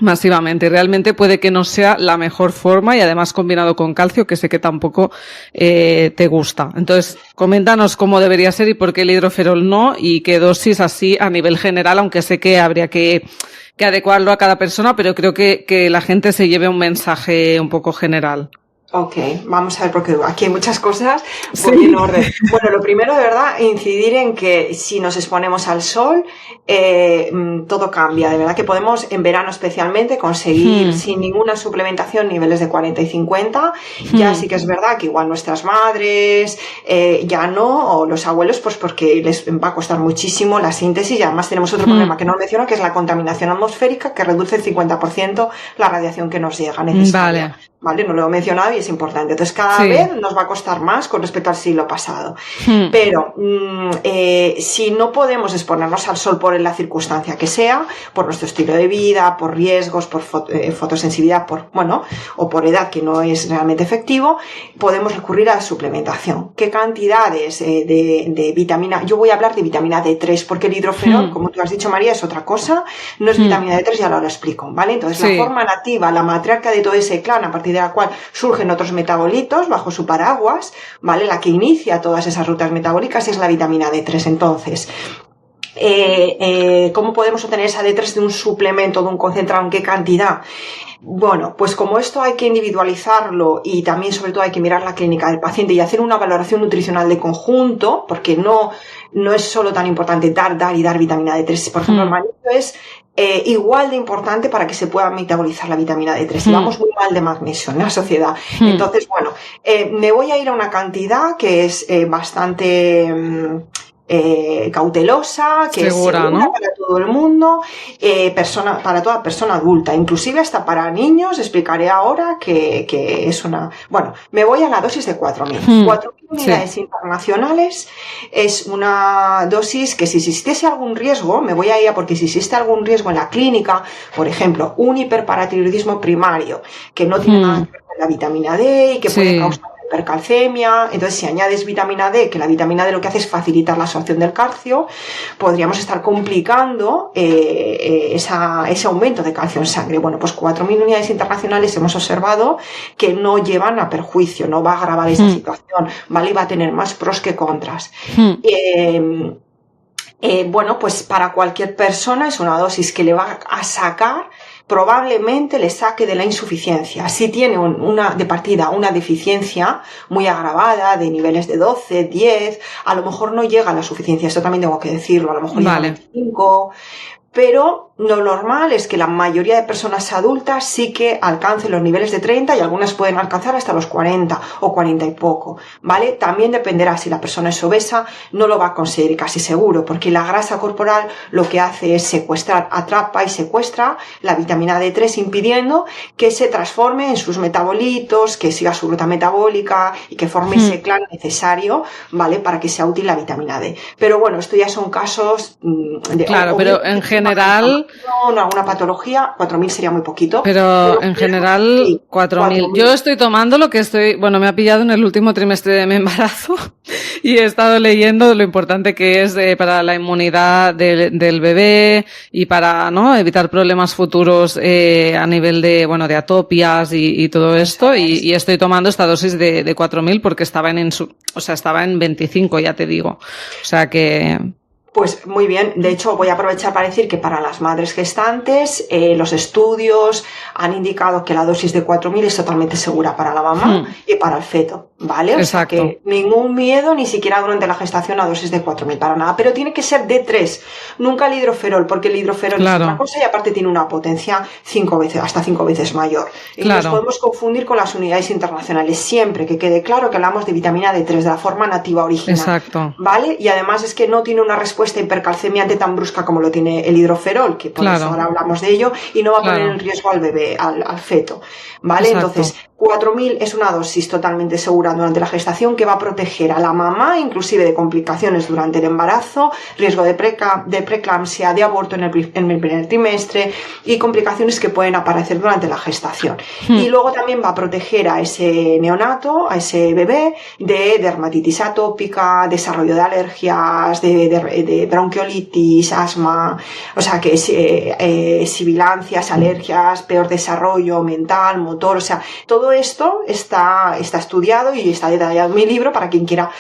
masivamente. Realmente puede que no sea la mejor forma y además combinado con calcio, que sé que tampoco te gusta. Entonces, coméntanos cómo debería ser y por qué el hidroferol no y qué dosis así a nivel general, aunque sé que habría que adecuarlo a cada persona, pero creo que la gente se lleve un mensaje un poco general. Ok, vamos a ver, porque aquí hay muchas cosas en orden. Bueno, lo primero, de verdad, incidir en que si nos exponemos al sol, todo cambia. De verdad que podemos, en verano especialmente, conseguir sin ninguna suplementación niveles de 40 y 50. Ya sí que es verdad que igual nuestras madres ya no, o los abuelos, pues porque les va a costar muchísimo la síntesis. Y además tenemos otro problema que no menciono, que es la contaminación atmosférica, que reduce el 50% la radiación que nos llega necesaria. Vale, no lo he mencionado y es importante. Entonces, cada vez nos va a costar más con respecto al siglo pasado. Pero si no podemos exponernos al sol por la circunstancia que sea, por nuestro estilo de vida, por riesgos, por fotosensibilidad, o por edad, que no es realmente efectivo, podemos recurrir a la suplementación. ¿Qué cantidades de vitamina? Yo voy a hablar de vitamina D3, porque el hidroferol, como tú has dicho, María, es otra cosa. No es vitamina D3, ya lo explico, ¿vale? Entonces, la forma nativa, la matriarca de todo ese clan, a partir de la cual surgen otros metabolitos bajo su paraguas, ¿vale? La que inicia todas esas rutas metabólicas es la vitamina D3. Entonces, ¿cómo podemos obtener esa D3 de un suplemento, de un concentrado? ¿En qué cantidad? Bueno, pues como esto hay que individualizarlo y también sobre todo hay que mirar la clínica del paciente y hacer una valoración nutricional de conjunto, porque no es solo tan importante dar vitamina D3. Por ejemplo, el magnesio es igual de importante para que se pueda metabolizar la vitamina D3. Y vamos muy mal de magnesio en la sociedad. Entonces, me voy a ir a una cantidad que es bastante cautelosa, que segura, es segura, ¿no? Para todo el mundo, para toda persona adulta, inclusive hasta para niños. Explicaré ahora que es me voy a la dosis de 4.000. 4.000 unidades internacionales es una dosis que si existiese algún riesgo, me voy a ir porque si existe algún riesgo en la clínica, por ejemplo, un hiperparatiroidismo primario, que no tiene nada que ver con la vitamina D y que puede causar hipercalcemia. Entonces, si añades vitamina D, que la vitamina D lo que hace es facilitar la absorción del calcio, podríamos estar complicando ese aumento de calcio en sangre. Bueno, pues 4.000 unidades internacionales hemos observado que no llevan a perjuicio, no va a agravar esa situación, ¿vale? Y va a tener más pros que contras. Pues para cualquier persona es una dosis que le va a sacar, probablemente le saque de la insuficiencia. Si tiene de partida una deficiencia muy agravada de niveles de 12, 10, a lo mejor no llega a la suficiencia. Esto también tengo que decirlo, a lo mejor llega a 25, pero lo normal es que la mayoría de personas adultas sí que alcancen los niveles de 30 y algunas pueden alcanzar hasta los 40 o 40 y poco, ¿vale? También dependerá si la persona es obesa, no lo va a conseguir casi seguro, porque la grasa corporal lo que hace es secuestrar, atrapa y secuestra la vitamina D3, impidiendo que se transforme en sus metabolitos, que siga su ruta metabólica y que forme ese clan necesario, ¿vale? Para que sea útil la vitamina D. Pero bueno, esto ya son casos de... Claro, pero en general... No, alguna patología, 4.000 sería muy poquito. Pero en general, sí, 4.000. Yo estoy tomando lo que bueno, me ha pillado en el último trimestre de mi embarazo y he estado leyendo lo importante que es para la inmunidad del bebé y para, ¿no?, evitar problemas futuros a nivel de, bueno, de atopias y todo esto. Y estoy tomando esta dosis de 4.000 porque estaba en 25, ya te digo. O sea que... Pues muy bien, de hecho voy a aprovechar para decir que para las madres gestantes los estudios han indicado que la dosis de 4.000 es totalmente segura para la mamá y para el feto, ¿vale? O sea que ningún miedo, ni siquiera durante la gestación a dosis de 4.000 para nada, pero tiene que ser D3, nunca el hidroferol, porque el hidroferol es otra cosa y aparte tiene una potencia hasta 5 veces mayor. Y nos podemos confundir con las unidades internacionales, siempre que quede claro que hablamos de vitamina D3 de la forma nativa original. Exacto. ¿Vale? Y además es que no tiene una respuesta hipercalcemiante tan brusca como lo tiene el hidroferol, que por eso ahora hablamos de ello, y no va a poner en riesgo al bebé, al feto, ¿vale? Exacto. Entonces, 4.000 es una dosis totalmente segura durante la gestación que va a proteger a la mamá, inclusive de complicaciones durante el embarazo, riesgo de preeclampsia, de aborto en el primer trimestre y complicaciones que pueden aparecer durante la gestación. Y luego también va a proteger a ese neonato, a ese bebé, de dermatitis atópica, desarrollo de alergias, de bronquiolitis, asma, o sea que sibilancias, alergias, peor desarrollo mental, motor, o sea, todo esto está estudiado y está detallado en mi libro para quien quiera,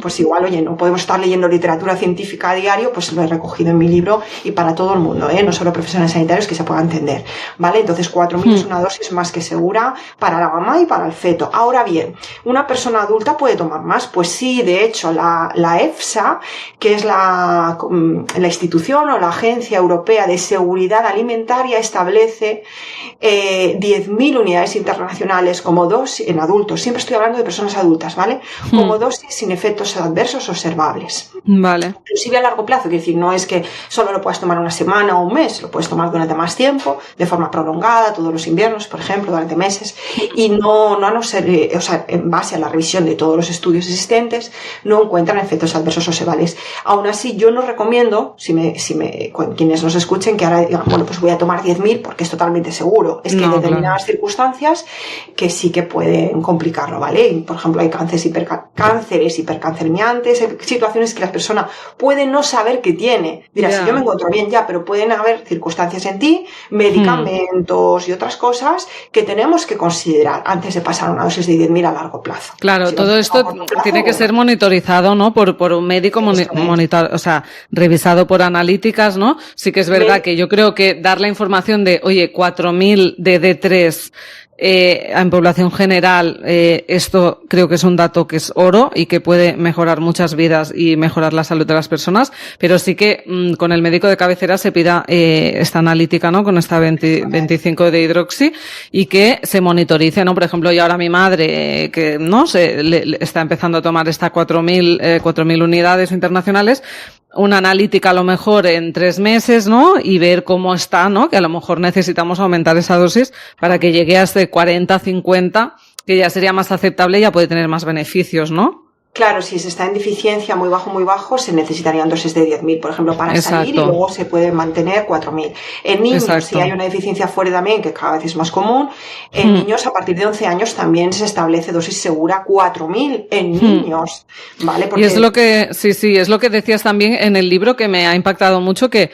pues igual, oye, no podemos estar leyendo literatura científica a diario, pues lo he recogido en mi libro y para todo el mundo, no solo profesionales sanitarios, que se pueda entender, ¿vale? Entonces 4.000 es una dosis más que segura para la mamá y para el feto. Ahora bien, ¿una persona adulta puede tomar más? Pues sí, de hecho, la EFSA, que es la institución o la Agencia Europea de Seguridad Alimentaria, establece 10.000 unidades internacionales como dosis en adultos. Siempre estoy hablando de personas adultas, ¿vale? Como dosis sin efectos adversos observables. Vale. Inclusive a largo plazo, es decir, no es que solo lo puedas tomar una semana o un mes, lo puedes tomar durante más tiempo, de forma prolongada, todos los inviernos, por ejemplo, durante meses, y no ser, en base a la revisión de todos los estudios existentes, no encuentran efectos adversos observables. Aún así, yo no recomiendo, quienes nos escuchen, que ahora digan, bueno, pues voy a tomar 10.000 porque es totalmente seguro. Es que en determinadas circunstancias que sí que pueden complicarlo, ¿vale? Y, por ejemplo, hay cánceres hipercancermiantes, hay situaciones que la persona puede no saber que tiene. Dirá, si yo me encuentro bien ya, pero pueden haber circunstancias en ti, medicamentos y otras cosas que tenemos que considerar antes de pasar una dosis de 10.000 a largo plazo. Claro, todo esto tiene que ser monitorizado, ¿no? Por un médico revisado por analíticas, ¿no? Sí que es verdad que yo creo que dar la información de, oye, 4.000 de D3 en población general, esto creo que es un dato que es oro y que puede mejorar muchas vidas y mejorar la salud de las personas, pero sí que con el médico de cabecera se pida esta analítica, ¿no? Con esta 25 de hidroxi y que se monitorice, ¿no? Por ejemplo, yo ahora mi madre, que no le está empezando a tomar esta 4.000 unidades internacionales, una analítica a lo mejor en 3 meses, ¿no? Y ver cómo está, ¿no? Que a lo mejor necesitamos aumentar esa dosis para que llegue a este 40, 50, que ya sería más aceptable y ya puede tener más beneficios, ¿no? Claro, si se está en deficiencia muy bajo, se necesitarían dosis de 10.000, por ejemplo, para salir, y luego se puede mantener 4.000. En niños, si hay una deficiencia fuerte también, que cada vez es más común, en niños a partir de 11 años también se establece dosis segura 4.000 en niños, ¿vale? Porque... Y es lo que, es lo que decías también en el libro, que me ha impactado mucho, que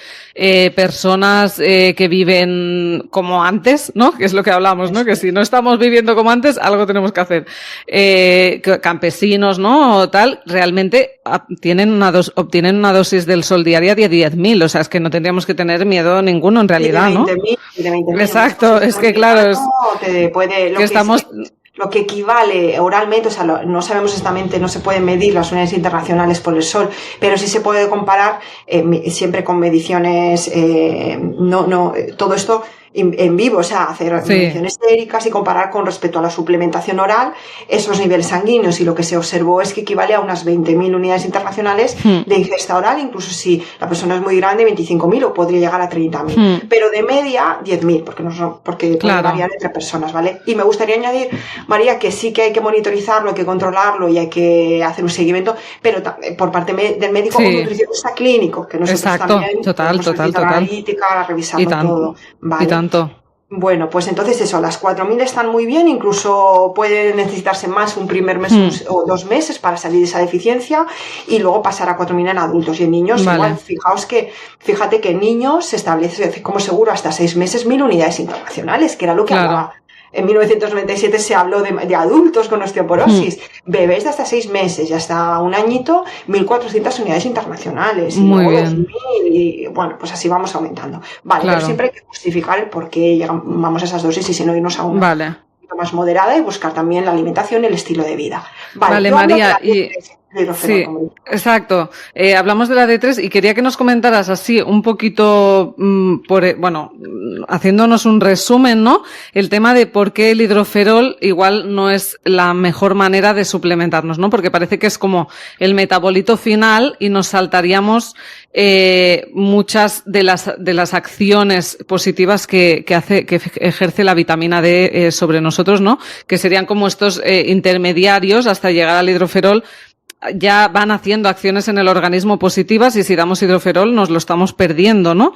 personas que viven como antes, ¿no? Que es lo que hablamos, ¿no? Que si no estamos viviendo como antes, algo tenemos que hacer. Campesinos, ¿no? O tal, realmente obtienen una dosis del sol diaria de 10.000, o sea, es que no tendríamos que tener miedo ninguno en realidad, ¿no? De 20.000. Exacto, es que claro, lo que equivale oralmente, o sea, no sabemos exactamente, no se pueden medir las unidades internacionales por el sol, pero sí se puede comparar siempre con mediciones, todo esto en vivo, o sea, hacer mediciones séricas y comparar con respecto a la suplementación oral esos niveles sanguíneos, y lo que se observó es que equivale a unas 20.000 unidades internacionales de ingesta oral, incluso si la persona es muy grande, 25.000 o podría llegar a 30.000, pero de media 10.000, porque puede variar entre personas, ¿vale? Y me gustaría añadir, María, que sí que hay que monitorizarlo, hay que controlarlo y hay que hacer un seguimiento, pero por parte del médico o nutricionista clínico, que nosotros también analítica, revisarlo todo, ¿vale? Bueno, pues entonces eso, las 4.000 están muy bien, incluso puede necesitarse más un primer mes o 2 meses para salir de esa deficiencia y luego pasar a 4.000 en adultos, y en niños igual. Fíjate que en niños se establece como seguro hasta 6 meses 1.000 unidades internacionales, que era lo que hablaba. En 1997 se habló de adultos con osteoporosis, bebés de hasta 6 meses y hasta un añito, 1.400 unidades internacionales, y luego 2.000, y bueno, pues así vamos aumentando. Vale, pero siempre hay que justificar el por qué llegamos a esas dosis y si no irnos a una más moderada y buscar también la alimentación y el estilo de vida. Vale, María, sí, exacto. Hablamos de la D3 y quería que nos comentaras así un poquito, haciéndonos un resumen, ¿no? El tema de por qué el hidroferol igual no es la mejor manera de suplementarnos, ¿no? Porque parece que es como el metabolito final y nos saltaríamos muchas de las acciones positivas que ejerce la vitamina D sobre nosotros, ¿no? Que serían como estos intermediarios hasta llegar al hidroferol. Ya van haciendo acciones en el organismo positivas, y si damos hidroferol nos lo estamos perdiendo, ¿no?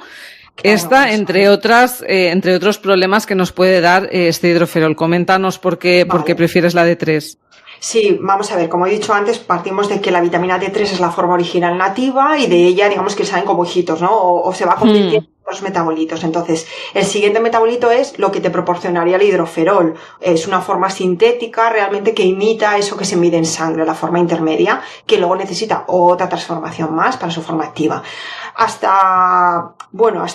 Esta, entre otros problemas que nos puede dar este hidroferol. Coméntanos por qué prefieres la D3. Sí, vamos a ver, como he dicho antes, partimos de que la vitamina D3 es la forma original nativa y de ella, digamos que salen como hijitos, ¿no? O se va convirtiendo en los metabolitos. Entonces, el siguiente metabolito es lo que te proporcionaría el hidroferol. Es una forma sintética realmente que imita eso que se mide en sangre, la forma intermedia, que luego necesita otra transformación más para su forma activa. Hasta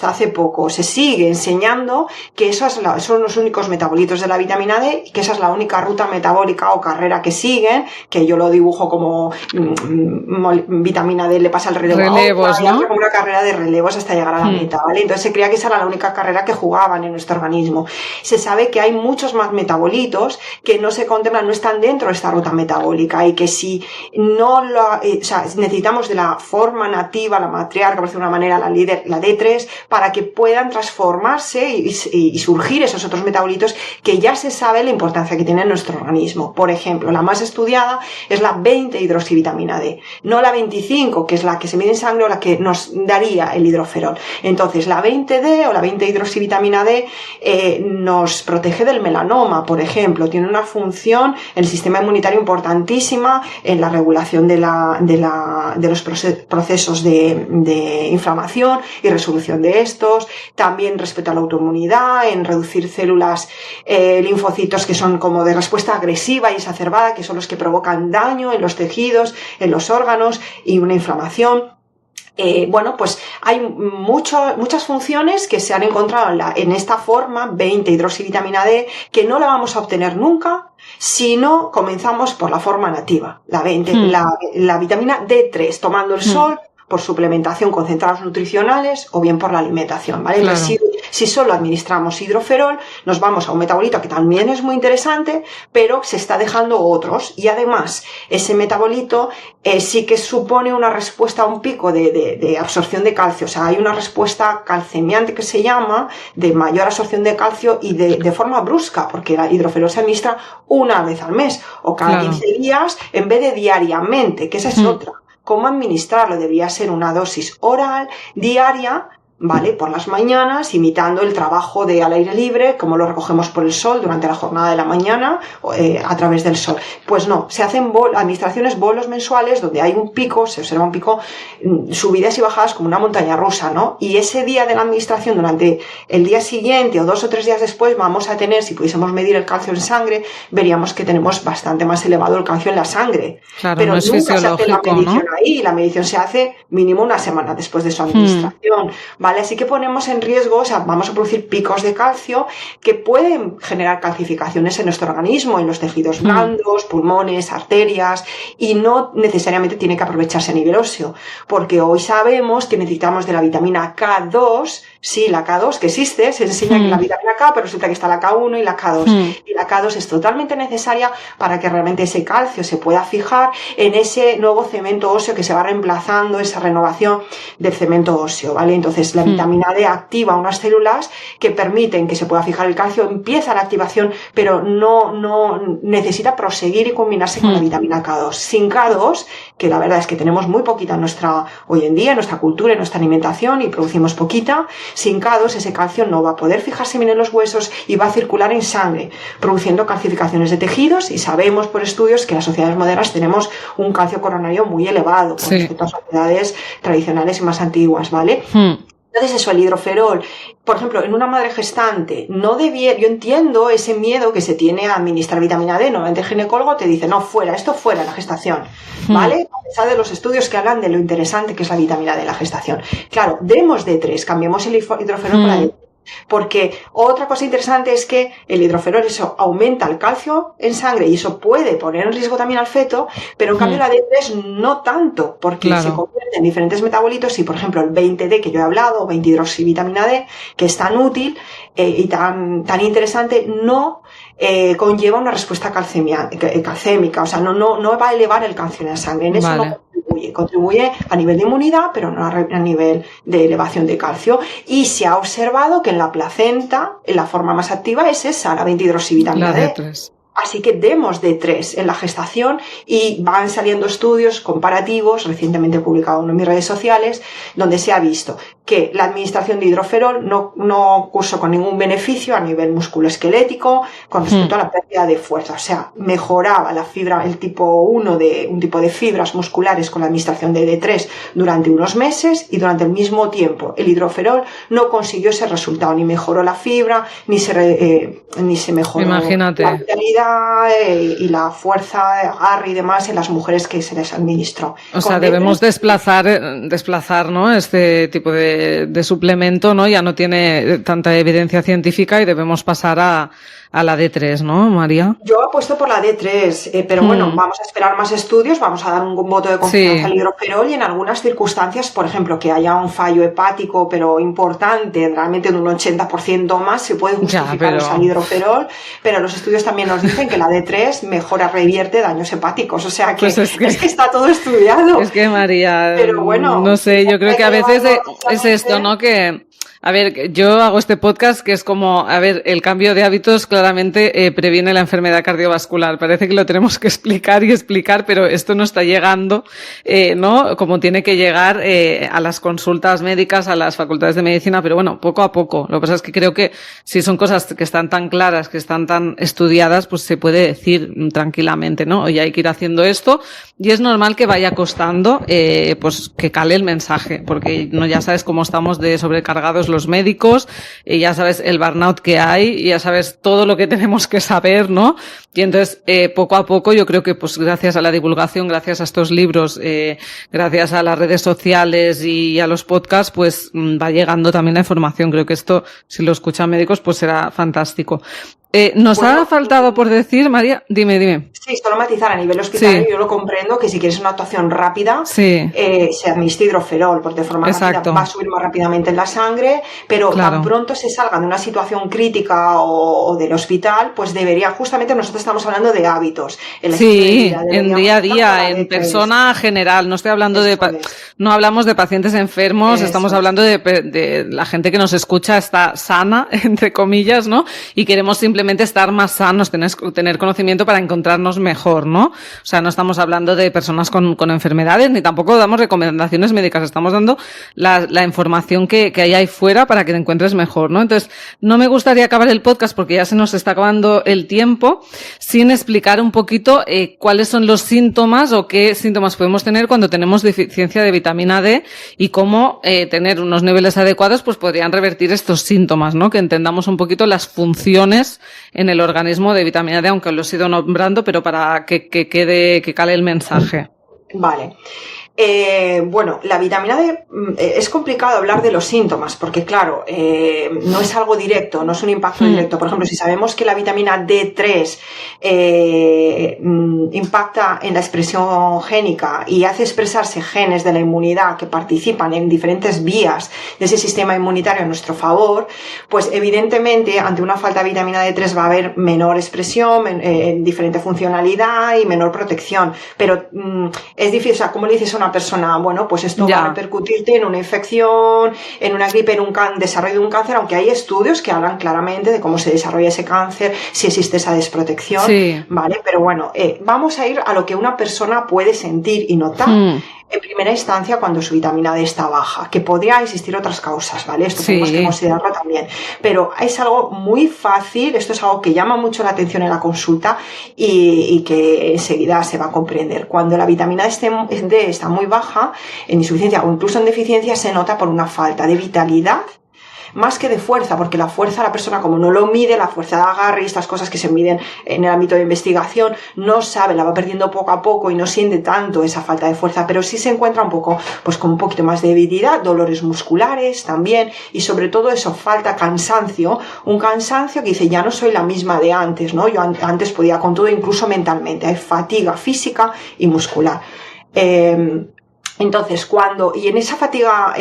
hace poco se sigue enseñando que son los únicos metabolitos de la vitamina D y que esa es la única ruta metabólica o carrera que siguen, que yo lo dibujo como vitamina D le pasa el relevo a otra, ¿no? Como una carrera de relevos hasta llegar a la meta, ¿vale? Entonces se creía que esa era la única carrera que jugaban en nuestro organismo. Se sabe que hay muchos más metabolitos que no se contemplan, no están dentro de esta ruta metabólica, y que si no necesitamos de la forma nativa, la matriarca, por decirlo de una manera, la líder, la D3, para que puedan transformarse y surgir esos otros metabolitos que ya se sabe la importancia que tiene en nuestro organismo. Por ejemplo, la más estudiada es la 20-hidroxivitamina D, no la 25, que es la que se mide en sangre o la que nos daría el hidroferol. Entonces, la 20D o la 20-hidroxivitamina D nos protege del melanoma, por ejemplo. Tiene una función en el sistema inmunitario importantísima en la regulación de los procesos de inflamación y resolución de estos. También respecto a la autoinmunidad, en reducir células linfocitos que son como de respuesta agresiva y exacerbada, que son los que provocan daño en los tejidos, en los órganos y una inflamación. Pues hay muchas funciones que se han encontrado en esta forma 20-hidroxivitamina D, que no la vamos a obtener nunca si no comenzamos por la forma nativa, la vitamina D3, tomando el sol, por suplementación con concentrados nutricionales o bien por la alimentación, ¿vale? Claro. Entonces, si solo administramos hidroferol, nos vamos a un metabolito que también es muy interesante, pero se está dejando otros, y además ese metabolito sí que supone una respuesta a un pico de absorción de calcio. O sea, hay una respuesta calcemiante que se llama, de mayor absorción de calcio y de forma brusca, porque el hidroferol se administra una vez al mes o cada 15 días en vez de diariamente, que esa es otra. ¿Cómo administrarlo? Debería ser una dosis oral diaria, ¿vale? Por las mañanas, imitando el trabajo al aire libre, como lo recogemos por el sol durante la jornada de la mañana, a través del sol. Pues no, se hacen administraciones, bolos mensuales, donde hay un pico, se observa un pico, subidas y bajadas como una montaña rusa, ¿no? Y ese día de la administración, durante el día siguiente o 2 o 3 días después, vamos a tener, si pudiésemos medir el calcio en sangre, veríamos que tenemos bastante más elevado el calcio en la sangre. Claro, pero no es nunca se hace la medición, ¿no? ahí, la medición se hace mínimo una semana después de su administración. ¿vale? Así que ponemos en riesgo, o sea, vamos a producir picos de calcio que pueden generar calcificaciones en nuestro organismo, en los tejidos blandos, pulmones, arterias, y no necesariamente tiene que aprovecharse a nivel óseo, porque hoy sabemos que necesitamos de la vitamina K2, sí, la K2 que existe, se enseña que la vitamina K, pero resulta que está la K1 y la K2, y la K2 es totalmente necesaria para que realmente ese calcio se pueda fijar en ese nuevo cemento óseo que se va reemplazando, esa renovación del cemento óseo, ¿vale? Entonces la vitamina D activa unas células que permiten que se pueda fijar el calcio, empieza la activación, pero no necesita proseguir y combinarse con la vitamina K2. Sin K2, que la verdad es que tenemos muy poquita hoy en día, en nuestra cultura, en nuestra alimentación, y producimos poquita, sin K2 ese calcio no va a poder fijarse bien en los huesos y va a circular en sangre, produciendo calcificaciones de tejidos, y sabemos por estudios que las sociedades modernas tenemos un calcio coronario muy elevado con respecto a sociedades tradicionales y más antiguas, ¿vale? Entonces eso, el hidroferol, por ejemplo, en una madre gestante, yo entiendo ese miedo que se tiene a administrar vitamina D. Normalmente el ginecólogo te dice, no, esto fuera la gestación, ¿vale? A pesar de los estudios que hablan de lo interesante que es la vitamina D en la gestación. Claro, demos D3, cambiemos el hidroferol por la D3. Porque otra cosa interesante es que el hidroferol, eso aumenta el calcio en sangre y eso puede poner en riesgo también al feto, pero en cambio la D3 no tanto, porque se convierte en diferentes metabolitos y, por ejemplo, el 20D que yo he hablado, 20-hidroxivitamina D, que es tan útil y tan interesante, no conlleva una respuesta calcémica, o sea, no va a elevar el calcio en la sangre, en eso no contribuye a nivel de inmunidad, pero no a nivel de elevación de calcio. Y se ha observado que en la placenta, la forma más activa es esa, la 20-hidroxivitamina D. Así que demos D3 en la gestación, y van saliendo estudios comparativos, recientemente publicado en mis redes sociales, donde se ha visto que la administración de hidroferol no cursó con ningún beneficio a nivel musculoesquelético con respecto a la pérdida de fuerza. O sea, mejoraba la fibra, un tipo de fibras musculares con la administración de D3 durante unos meses, y durante el mismo tiempo el hidroferol no consiguió ese resultado, ni mejoró la fibra, ni se mejoró la vitalidad y la fuerza, agarre y demás en las mujeres que se les administró. O sea, debemos desplazar, ¿no? Este tipo de suplemento, ¿no? Ya no tiene tanta evidencia científica y debemos pasar a la D3, ¿no, María? Yo apuesto por la D3, pero bueno, vamos a esperar más estudios, vamos a dar un voto de confianza al hidroferol, y en algunas circunstancias, por ejemplo, que haya un fallo hepático, pero importante, realmente de un 80% más, se puede justificar al hidroferol, pero los estudios también nos dicen que la D3 revierte daños hepáticos, o sea que, es que está todo estudiado. Es que, María, pero bueno, no sé, yo creo que a veces es esto, ¿no? Que a ver, yo hago este podcast que es como, a ver, el cambio de hábitos claramente previene la enfermedad cardiovascular. Parece que lo tenemos que explicar, pero esto no está llegando, ¿no? Como tiene que llegar a las consultas médicas, a las facultades de medicina, pero bueno, poco a poco. Lo que pasa es que creo que si son cosas que están tan claras, que están tan estudiadas, pues se puede decir tranquilamente, ¿no? Oye, hay que ir haciendo esto, y es normal que vaya costando, pues que cale el mensaje, porque no, ya sabes cómo estamos de sobrecargados los médicos, y ya sabes el burnout que hay, y ya sabes todo lo que tenemos que saber, ¿no? Y entonces, poco a poco, yo creo que pues gracias a la divulgación, gracias a estos libros, gracias a las redes sociales y a los podcasts, pues va llegando también la información. Creo que esto, si lo escuchan médicos, pues será fantástico. Nos ha faltado por decir, María, dime. Sí, solo matizar a nivel hospitalario, yo lo comprendo, que si quieres una actuación rápida, se administra hidroferol, porque de forma rápida va a subir más rápidamente en la sangre, pero tan pronto se salga de una situación crítica o del hospital, pues justamente nosotros estamos hablando de hábitos. En día a día, en persona general, no estoy hablando no hablamos de pacientes enfermos, estamos hablando de la gente que nos escucha, está sana, entre comillas, ¿no? Y queremos simplemente estar más sanos, tener conocimiento para encontrarnos mejor, ¿no? O sea, no estamos hablando de personas con enfermedades, ni tampoco damos recomendaciones médicas, estamos dando la información que hay ahí fuera para que te encuentres mejor, ¿no? Entonces, no me gustaría acabar el podcast porque ya se nos está acabando el tiempo sin explicar un poquito cuáles son los síntomas o qué síntomas podemos tener cuando tenemos deficiencia de vitamina D, y cómo tener unos niveles adecuados pues podrían revertir estos síntomas, ¿no? Que entendamos un poquito las funciones en el organismo de vitamina D, aunque lo he ido nombrando, pero para que cale el mensaje. Vale. Bueno, la vitamina D es complicado hablar de los síntomas porque, claro, no es algo directo, no es un impacto directo. Por ejemplo, si sabemos que la vitamina D3 impacta en la expresión génica y hace expresarse genes de la inmunidad que participan en diferentes vías de ese sistema inmunitario a nuestro favor, pues evidentemente ante una falta de vitamina D3 va a haber menor expresión, diferente funcionalidad y menor protección. Pero es difícil, o sea, ¿cómo le dices a una persona? Bueno, pues esto va a repercutirte en una infección, en una gripe, en un desarrollo de un cáncer, aunque hay estudios que hablan claramente de cómo se desarrolla ese cáncer, si existe esa desprotección, ¿vale? Pero bueno, vamos a ir a lo que una persona puede sentir y notar en primera instancia cuando su vitamina D está baja, que podría existir otras causas, ¿vale? Esto tenemos que considerarlo también. Pero es algo muy fácil, esto es algo que llama mucho la atención en la consulta y que enseguida se va a comprender. Cuando la vitamina D está muy baja, en insuficiencia o incluso en deficiencia, se nota por una falta de vitalidad, más que de fuerza, porque la fuerza la persona como no lo mide, la fuerza de agarre y estas cosas que se miden en el ámbito de investigación, no sabe, la va perdiendo poco a poco y no siente tanto esa falta de fuerza, pero sí se encuentra un poco, pues con un poquito más de debilidad, dolores musculares también y sobre todo eso, falta cansancio, un cansancio que dice, ya no soy la misma de antes, ¿no? Yo antes podía con todo, incluso mentalmente, hay fatiga física y muscular. Entonces, y en esa fatiga,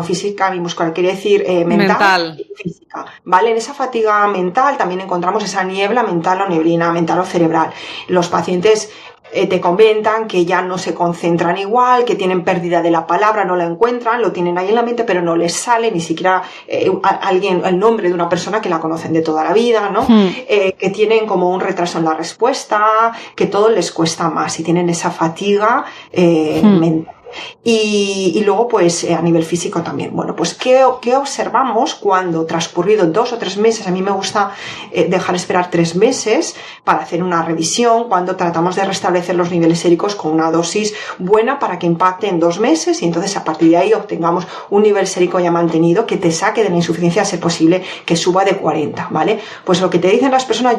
física y muscular, quiere decir mental y física, ¿vale? En esa fatiga mental también encontramos esa niebla mental o neblina mental o cerebral. Los pacientes te comentan que ya no se concentran igual, que tienen pérdida de la palabra, no la encuentran, lo tienen ahí en la mente, pero no les sale ni siquiera el nombre de una persona que la conocen de toda la vida, ¿no? Que tienen como un retraso en la respuesta, que todo les cuesta más y tienen esa fatiga mental. Y luego, pues, a nivel físico también. Bueno, pues, ¿qué observamos cuando transcurrido 2 o 3 meses? A mí me gusta dejar esperar 3 meses para hacer una revisión cuando tratamos de restablecer los niveles séricos con una dosis buena para que impacte en 2 meses y entonces a partir de ahí obtengamos un nivel sérico ya mantenido que te saque de la insuficiencia a ser posible que suba de 40, ¿vale? Pues lo que te dicen las personas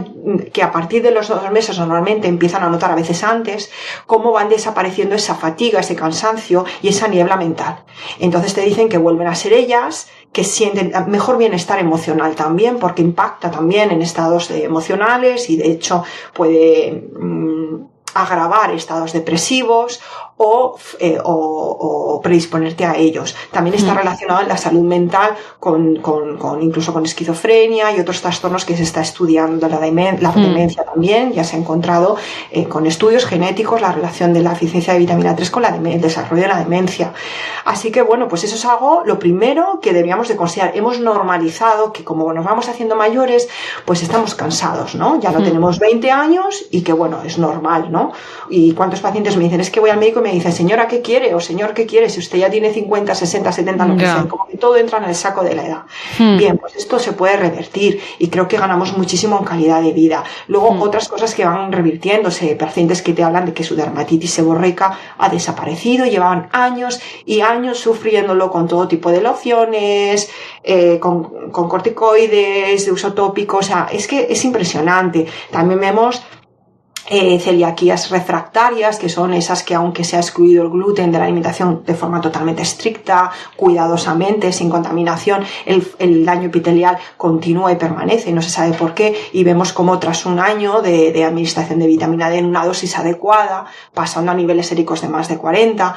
que a partir de los 2 meses normalmente empiezan a notar a veces antes cómo van desapareciendo esa fatiga, ese cansancio y esa niebla mental. Entonces te dicen que vuelven a ser ellas, que sienten mejor bienestar emocional también, porque impacta también en estados emocionales y de hecho puede agravar estados depresivos o predisponerte a ellos. También está relacionado en la salud mental incluso con esquizofrenia y otros trastornos que se está estudiando, la demencia también, ya se ha encontrado con estudios genéticos la relación de la deficiencia de vitamina 3 con el desarrollo de la demencia. Así que bueno, pues eso es algo, lo primero que deberíamos de considerar. Hemos normalizado que como nos vamos haciendo mayores, pues estamos cansados, ¿no? Ya no tenemos 20 años y que bueno, es normal, ¿no? Y cuántos pacientes me dicen, es que voy al médico y me dice, señora, ¿qué quiere? O señor, ¿qué quiere? Si usted ya tiene 50, 60, 70, lo que sea, como que todo entra en el saco de la edad. Bien, pues esto se puede revertir y creo que ganamos muchísimo en calidad de vida. Luego, otras cosas que van revirtiéndose, pacientes que te hablan de que su dermatitis seborreica ha desaparecido, llevaban años y años sufriéndolo con todo tipo de lociones, con corticoides de uso tópico, o sea, es que es impresionante. También vemos celiaquías refractarias, que son esas que aunque se ha excluido el gluten de la alimentación de forma totalmente estricta, cuidadosamente, sin contaminación, el daño epitelial continúa y permanece y no se sabe por qué, y vemos como tras un año de administración de vitamina D en una dosis adecuada, pasando a niveles séricos de más de 40,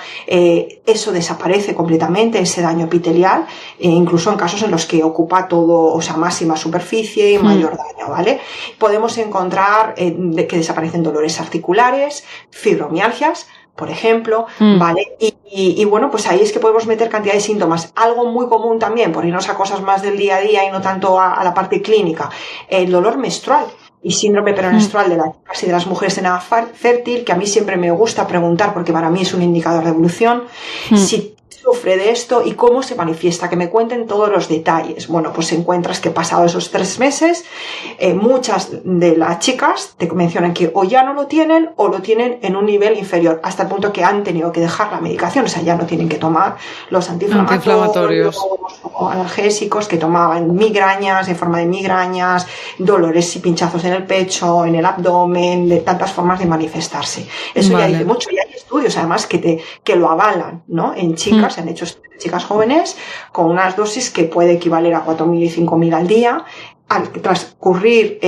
eso desaparece completamente, ese daño epitelial, incluso en casos en los que ocupa todo, o sea, máxima superficie y mayor daño, ¿vale? Podemos encontrar que desaparecen dolores articulares, fibromialgias, por ejemplo, ¿vale? Y bueno, pues ahí es que podemos meter cantidad de síntomas. Algo muy común también, por irnos a cosas más del día a día y no tanto a la parte clínica, el dolor menstrual y síndrome premenstrual de las mujeres en edad fértil, que a mí siempre me gusta preguntar porque para mí es un indicador de evolución, si sufre de esto y cómo se manifiesta, que me cuenten todos los detalles. Bueno, pues encuentras que pasado esos 3 meses, muchas de las chicas te mencionan que o ya no lo tienen o lo tienen en un nivel inferior, hasta el punto que han tenido que dejar la medicación, o sea, ya no tienen que tomar los antiinflamatorios o analgésicos que tomaban, migrañas, en forma de migrañas, dolores y pinchazos en el pecho, en el abdomen, de tantas formas de manifestarse. Eso ya dice mucho, y hay estudios, además, que lo avalan, ¿no? En chicas, se han hecho chicas jóvenes con unas dosis que puede equivaler a 4.000 y 5.000 al día. Al transcurrir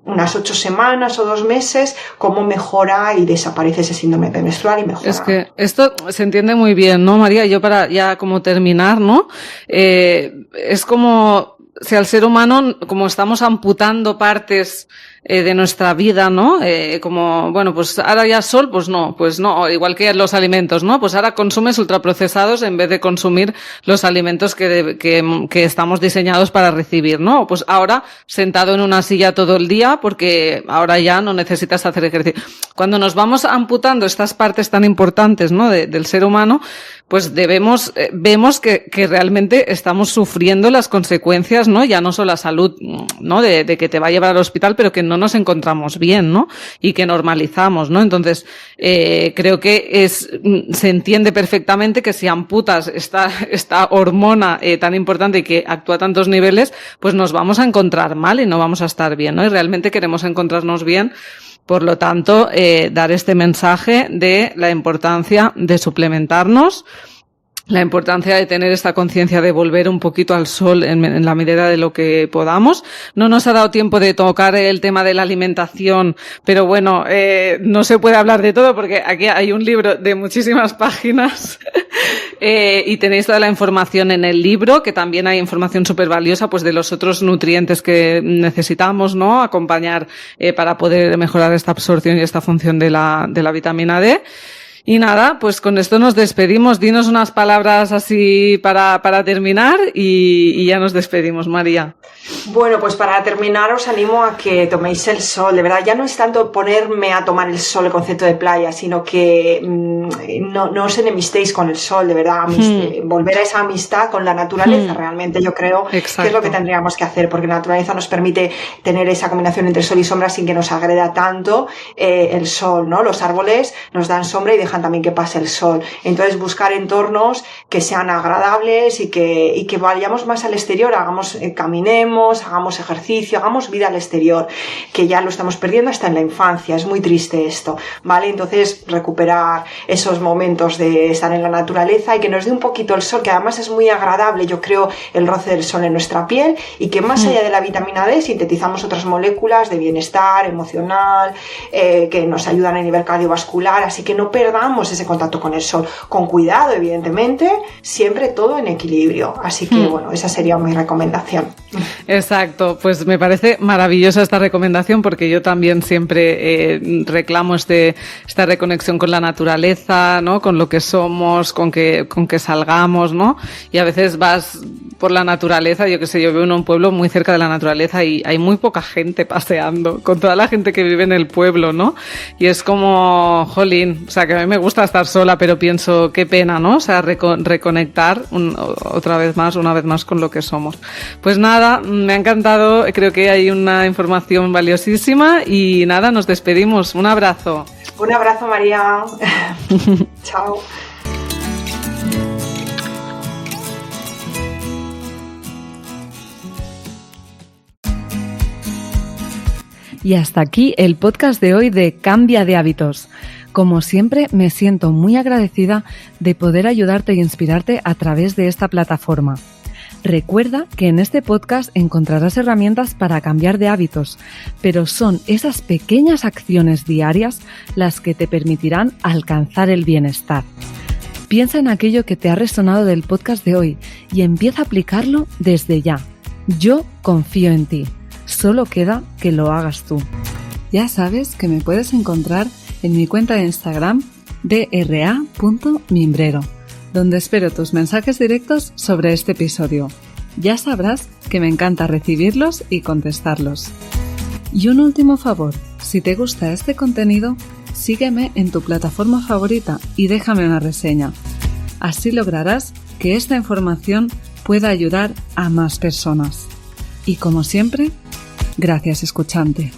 unas 8 semanas o 2 meses, cómo mejora y desaparece ese síndrome premenstrual y mejora. Es que esto se entiende muy bien, ¿no, María? Yo para ya como terminar, ¿no? Es como si al ser humano, como estamos amputando partes de nuestra vida, ¿no? Como, bueno, pues ahora ya sol, pues no, igual que los alimentos, ¿no? Pues ahora consumes ultraprocesados en vez de consumir los alimentos que estamos diseñados para recibir, ¿no? Pues ahora sentado en una silla todo el día porque ahora ya no necesitas hacer ejercicio. Cuando nos vamos amputando estas partes tan importantes, ¿no? Del ser humano, pues vemos que realmente estamos sufriendo las consecuencias, ¿no? Ya no solo la salud, ¿no? De que te va a llevar al hospital, pero que no nos encontramos bien, ¿no? Y que normalizamos, ¿no? Entonces, creo que se entiende perfectamente que si amputas esta hormona tan importante y que actúa a tantos niveles, pues nos vamos a encontrar mal y no vamos a estar bien, ¿no? Y realmente queremos encontrarnos bien. Por lo tanto, dar este mensaje de la importancia de suplementarnos, la importancia de tener esta conciencia de volver un poquito al sol en la medida de lo que podamos. No nos ha dado tiempo de tocar el tema de la alimentación, pero bueno, no se puede hablar de todo porque aquí hay un libro de muchísimas páginas y tenéis toda la información en el libro, que también hay información súper valiosa pues de los otros nutrientes que necesitamos, ¿no? Acompañar para poder mejorar esta absorción y esta función de la vitamina D. Y nada, pues con esto nos despedimos. Dinos unas palabras así para terminar y ya nos despedimos, María. Bueno, pues para terminar os animo a que toméis el sol. De verdad, ya no es tanto ponerme a tomar el sol, el concepto de playa, sino que no os enemistéis con el sol, de verdad. Volver a esa amistad con la naturaleza, realmente yo creo que es lo que tendríamos que hacer, porque la naturaleza nos permite tener esa combinación entre sol y sombra sin que nos agreda tanto el sol, ¿no? Los árboles nos dan sombra y dejan también que pase el sol. Entonces buscar entornos que sean agradables y que vayamos más al exterior, caminemos, hagamos ejercicio, hagamos vida al exterior, que ya lo estamos perdiendo hasta en la infancia. Es muy triste esto, ¿vale? Entonces recuperar esos momentos de estar en la naturaleza y que nos dé un poquito el sol, que además es muy agradable, yo creo, el roce del sol en nuestra piel, y que más allá de la vitamina D sintetizamos otras moléculas de bienestar emocional que nos ayudan a nivel cardiovascular, así que no perdamos ese contacto con el sol, con cuidado evidentemente, siempre todo en equilibrio. Así que bueno, esa sería mi recomendación. Exacto, pues me parece maravillosa esta recomendación porque yo también siempre reclamo esta reconexión con la naturaleza, ¿no? Con lo que somos, con que salgamos, ¿no? Y a veces vas por la naturaleza, yo qué sé, yo vivo en un pueblo muy cerca de la naturaleza y hay muy poca gente paseando, con toda la gente que vive en el pueblo, ¿no? Y es como, jolín, o sea, que a mí me gusta estar sola, pero pienso, qué pena, ¿no? O sea, reconectar una vez más con lo que somos. Pues nada, me ha encantado, creo que hay una información valiosísima y nada, nos despedimos. Un abrazo. Un abrazo, María. Chao. Y hasta aquí el podcast de hoy de Cambia de Hábitos. Como siempre, me siento muy agradecida de poder ayudarte e inspirarte a través de esta plataforma. Recuerda que en este podcast encontrarás herramientas para cambiar de hábitos, pero son esas pequeñas acciones diarias las que te permitirán alcanzar el bienestar. Piensa en aquello que te ha resonado del podcast de hoy y empieza a aplicarlo desde ya. Yo confío en ti. Solo queda que lo hagas tú. Ya sabes que me puedes encontrar en mi cuenta de Instagram dra.mimbrero, donde espero tus mensajes directos sobre este episodio. Ya sabrás que me encanta recibirlos y contestarlos. Y un último favor, si te gusta este contenido, sígueme en tu plataforma favorita y déjame una reseña. Así lograrás que esta información pueda ayudar a más personas. Y como siempre, gracias escuchante.